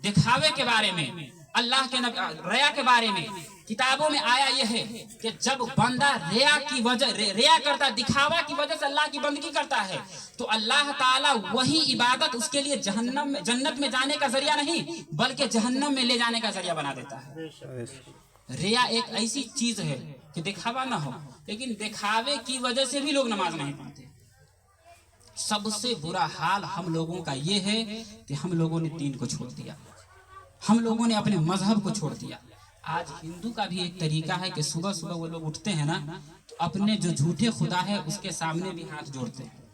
A: دکھاوے کے بارے میں, اللہ کے ریا کے بارے میں किताबों में आया यह है कि जब बंदा रिया करता, दिखावा की वजह से अल्लाह की बंदगी करता है, तो अल्लाह ताला वही इबादत उसके लिए जन्नत में जाने का जरिया नहीं बल्कि जहन्नम में ले जाने का जरिया बना देता है। रिया एक ऐसी चीज है कि दिखावा ना हो, लेकिन दिखावे की वजह से भी लोग नमाज नहीं पढ़ते। सबसे बुरा हाल हम लोगों का ये है कि हम लोगों ने दीन को छोड़ दिया, हम लोगों ने अपने मजहब को छोड़ दिया। आज हिंदू का भी एक तरीका है कि सुबह सुबह वो लोग उठते हैं ना, तो अपने जो झूठे खुदा है उसके सामने भी हाथ जोड़ते हैं,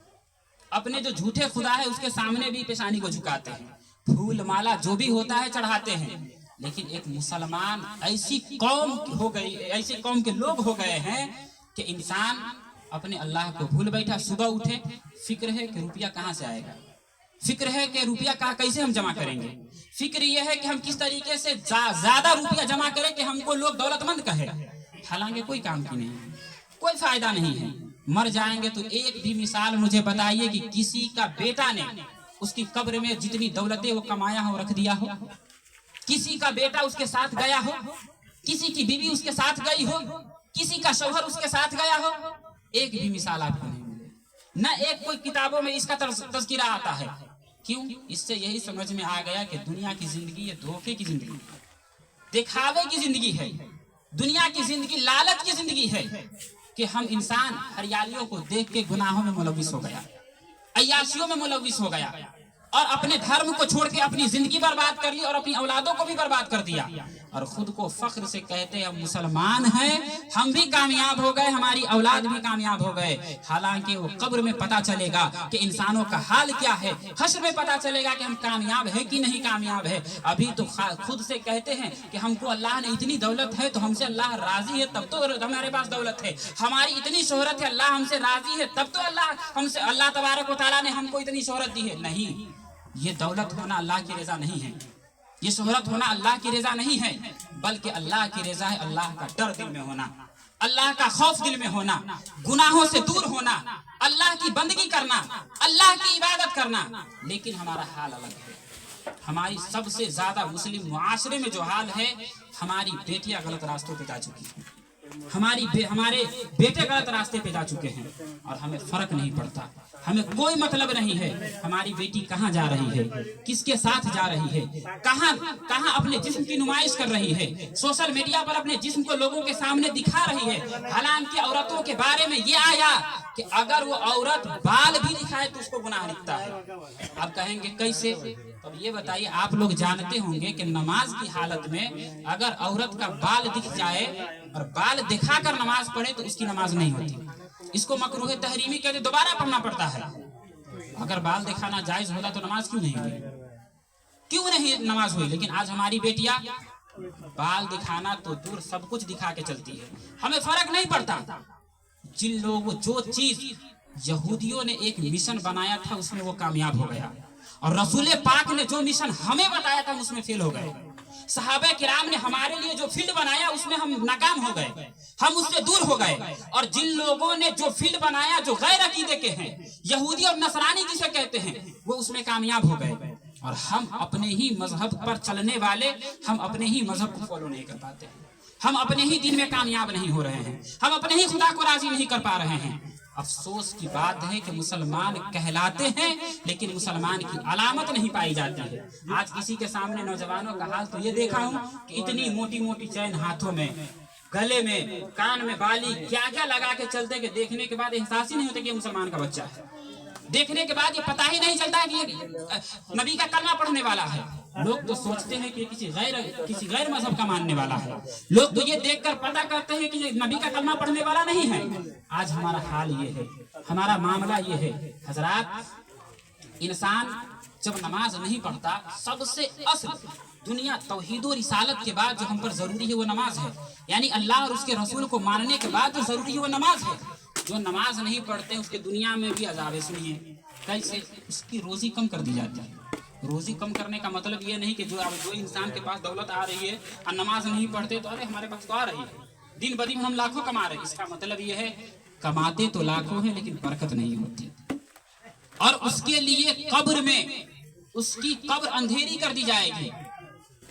A: अपने जो झूठे खुदा है उसके सामने भी पेशानी को झुकाते हैं, फूल माला जो भी होता है चढ़ाते हैं। लेकिन एक मुसलमान ऐसी कौम हो गई, ऐसी कौम के लोग हो गए हैं कि इंसान अपने अल्लाह को भूल बैठा। सुबह उठे, फिक्र है कि रुपया कहाँ से आएगा, फिक्र है कि रुपया कैसे हम जमा करेंगे, फिक्र यह है कि हम किस तरीके से ज्यादा रुपया जमा करें कि हमको लोग दौलतमंद कहे। हालांकि कोई काम की नहीं, कोई फायदा नहीं है। मर जाएंगे तो एक भी मिसाल मुझे बताइए कि किसी का बेटा ने उसकी कब्र में जितनी दौलतें वो कमाया हो रख दिया हो, किसी का बेटा उसके साथ गया हो, किसी की बीवी उसके साथ गई हो, किसी का शौहर उसके साथ गया हो, एक भी मिसाल आपको नहीं मिले। न एक कोई किताबों में इसका तज़किरा आता है। क्यों? इससे यही समझ में आ गया कि दुनिया की जिंदगी ये धोखे की जिंदगी, दिखावे की जिंदगी है। दुनिया की जिंदगी लालच की जिंदगी है कि हम इंसान हरियालियों को देख के गुनाहों में मुलविस हो गया, अय्याशियों में मुलविस हो गया और अपने धर्म को छोड़ के अपनी जिंदगी बर्बाद कर ली और अपनी औलादों को भी बर्बाद कर दिया। और खुद को फख्र से कहते हैं हम मुसलमान हैं, हम भी कामयाब हो गए, हमारी औलाद भी कामयाब हो गए। हालांकि वो कब्र में पता चलेगा कि इंसानों का हाल क्या है, हश्र में पता चलेगा कि हम कामयाब है कि नहीं कामयाब है। अभी तो खुद से कहते हैं कि हमको अल्लाह ने इतनी दौलत है तो हमसे अल्लाह राजी है, तब तो हमारे पास दौलत है। हमारी इतनी शोहरत है, अल्लाह हमसे राजी है, तब तो अल्लाह तबारक व तआला ने हमको इतनी शोहरत दी है। नहीं, ये दौलत होना अल्लाह की रजा नहीं है, ये शोहरत होना अल्लाह की रजा नहीं है, बल्कि अल्लाह की रजा है अल्लाह का डर दिल में होना, अल्लाह का खौफ दिल में होना, गुनाहों से दूर होना, अल्लाह की बंदगी करना, अल्लाह की इबादत करना। लेकिन हमारा हाल अलग है। हमारी सबसे ज्यादा मुस्लिम मुआशरे में जो हाल है, हमारी बेटियां गलत रास्तों पे जा चुकी हैं, हमारे बेटे गलत रास्ते पे जा चुके हैं और हमें फर्क नहीं पड़ता, हमें कोई मतलब नहीं है हमारी बेटी कहाँ जा रही है, किसके साथ जा रही है, कहाँ अपने जिस्म की नुमाइश कर रही है, सोशल मीडिया पर अपने जिस्म को लोगों के सामने दिखा रही है। हालांकि औरतों के बारे में ये आया कि अगर वो औरत बाल भी दिखाए तो उसको गुनाह लिखता है। अब कहेंगे कैसे? तो ये बताइए, आप लोग जानते होंगे कि नमाज की हालत में अगर औरत का बाल दिख जाए और बाल दिखाकर नमाज पढ़े तो उसकी नमाज नहीं होती, इसको मकरूह तहरीमी कहते, दोबारा पढ़ना पड़ता है। अगर बाल दिखाना जायज होता तो नमाज क्यों नहीं हुई, क्यों नहीं नमाज हुई? लेकिन आज हमारी बेटियां बाल दिखाना तो दूर सब कुछ दिखा के चलती है, हमें फर्क नहीं पड़ता। जिन लोगों जो चीज यहूदियों ने एक मिशन बनाया था उसमें वो कामयाब हो गया, और रसूल पाक ने जो मिशन हमें बताया था उसमें फेल हो गए। सहाबा किराम ने हमारे लिए जो फील्ड बनाया उसमें हम नाकाम हो गए, हम उससे दूर हो गए। और जिन लोगों ने जो फील्ड बनाया जो गैर अकीदे के हैं, यहूदी और नसरानी जिसे कहते हैं, वो उसमें कामयाब हो गए। और हम अपने ही मजहब पर चलने वाले, हम अपने ही मजहब को फॉलो नहीं कर पाते, हम अपने ही दिन में कामयाब नहीं हो रहे हैं, हम अपने ही खुदा को राजी नहीं कर पा रहे हैं। अफसोस की बात है कि मुसलमान कहलाते हैं लेकिन मुसलमान की अलामत नहीं पाई जाती है। आज किसी के सामने नौजवानों का हाल तो ये देखा हूँ कि इतनी मोटी मोटी चैन हाथों में, गले में, कान में बाली, क्या क्या लगा के चलते कि देखने के बाद एहसास ही नहीं होता कि ये मुसलमान का बच्चा है। देखने के बाद ये पता ही नहीं चलता कि ये नबी का कलमा पढ़ने वाला है। लोग तो सोचते हैं कि किसी गैर मजहब का मानने वाला है। लोग तो ये देखकर पता करते हैं कि ये नबी का कलमा पढ़ने वाला नहीं है। आज हमारा हाल ये है, हमारा मामला ये है। हजरात, इंसान जब नमाज नहीं पढ़ता, सबसे असल दुनिया तौहीद और रिसालत के बाद जो हम पर जरूरी है वो नमाज है। यानी अल्लाह और उसके रसूल को मानने के बाद जो जरूरी है वो नमाज है। जो नमाज नहीं पढ़ते उसके दुनिया में भी अजाब है। सुनिए कैसे, उसकी रोजी कम कर दी जाती है। रोजी कम करने का मतलब ये नहीं कि जो इंसान के पास दौलत आ रही है और नमाज नहीं पढ़ते तो अरे हमारे पास तो आ रही है, दिन ब दिन हम लाखों कमा रहे हैं। इसका मतलब ये है कमाते तो लाखों हैं लेकिन बरकत नहीं होती, और उसके लिए कब्र में उसकी कब्र अंधेरी कर दी जाएगी।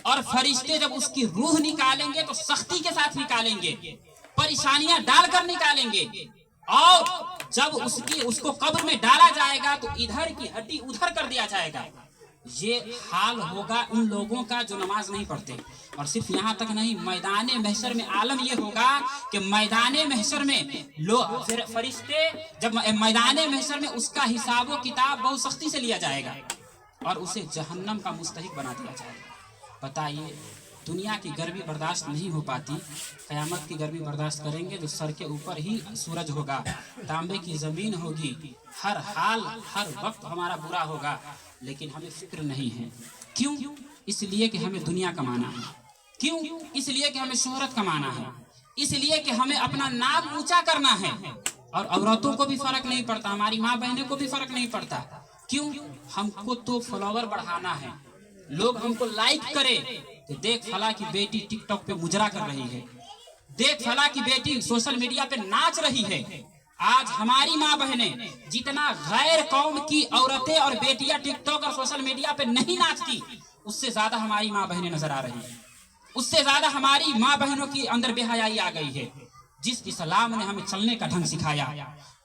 A: اور فرشتے جب اس کی روح نکالیں گے تو سختی کے ساتھ نکالیں گے، پریشانیاں ڈال کر نکالیں گے، اور جب اس کو قبر میں ڈالا جائے گا تو ادھر کی ہڈی ادھر کر دیا جائے گا۔ یہ حال ہوگا ان لوگوں کا جو نماز نہیں پڑھتے۔ اور صرف یہاں تک نہیں، میدان محشر میں عالم یہ ہوگا کہ میدان محشر میں فرشتے جب میدان محشر میں اس کا حساب و کتاب بہت سختی سے لیا جائے گا اور اسے جہنم کا مستحق بنا دیا جائے گا۔ بتائیے، دنیا کی گرمی برداشت نہیں ہو پاتی، قیامت کی گرمی برداشت کریں گے جو سر کے اوپر ہی سورج ہوگا، تانبے کی زمین ہوگی، ہر حال ہر وقت ہمارا برا ہوگا، لیکن ہمیں فکر نہیں ہے۔ کیوں؟ اس لیے کہ ہمیں دنیا کمانا ہے۔ کیوں؟ اس لیے کہ ہمیں شہرت کمانا ہے، اس لیے کہ ہمیں اپنا نام اونچا کرنا ہے۔ اور عورتوں کو بھی فرق نہیں پڑتا، ہماری ماں بہنوں کو بھی فرق نہیں پڑتا۔ کیوں؟ ہم کو تو فالوور بڑھانا ہے، لوگ ہم کو لائک کرے کہ دیکھ فلاں کی بیٹی ٹک ٹاک پہ مجرا کر رہی ہے، دیکھ فلاں کی بیٹی سوشل میڈیا پہ ناچ رہی ہے۔ آج ہماری ماں بہنیں جتنا غیر قوم کی عورتیں اور بیٹیاں ٹک ٹاک اور سوشل میڈیا پہ نہیں ناچتی، اس سے زیادہ ہماری ماں بہنیں نظر آ رہی ہیں، اس سے زیادہ ہماری ماں بہنوں کی اندر بے حیائی آ گئی ہے۔ جس اسلام نے ہمیں چلنے کا ڈھنگ سکھایا،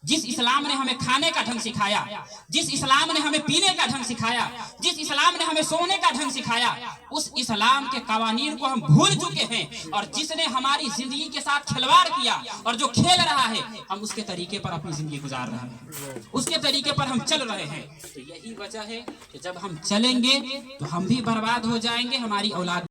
A: جس اسلام نے ہمیں کھانے کا ڈھنگ سکھایا، جس اسلام نے ہمیں پینے کا ڈھنگ سکھایا، جس اسلام نے ہمیں سونے کا ڈھنگ سکھایا، اس اسلام کے قوانین کو ہم بھول چکے ہیں، اور جس نے ہماری زندگی کے ساتھ کھلواڑ کیا اور جو کھیل رہا ہے، ہم اس کے طریقے پر اپنی زندگی گزار رہے ہیں، اس کے طریقے پر ہم چل رہے ہیں۔ تو یہی وجہ ہے کہ جب ہم چلیں گے تو ہم بھی برباد ہو جائیں گے، ہماری اولاد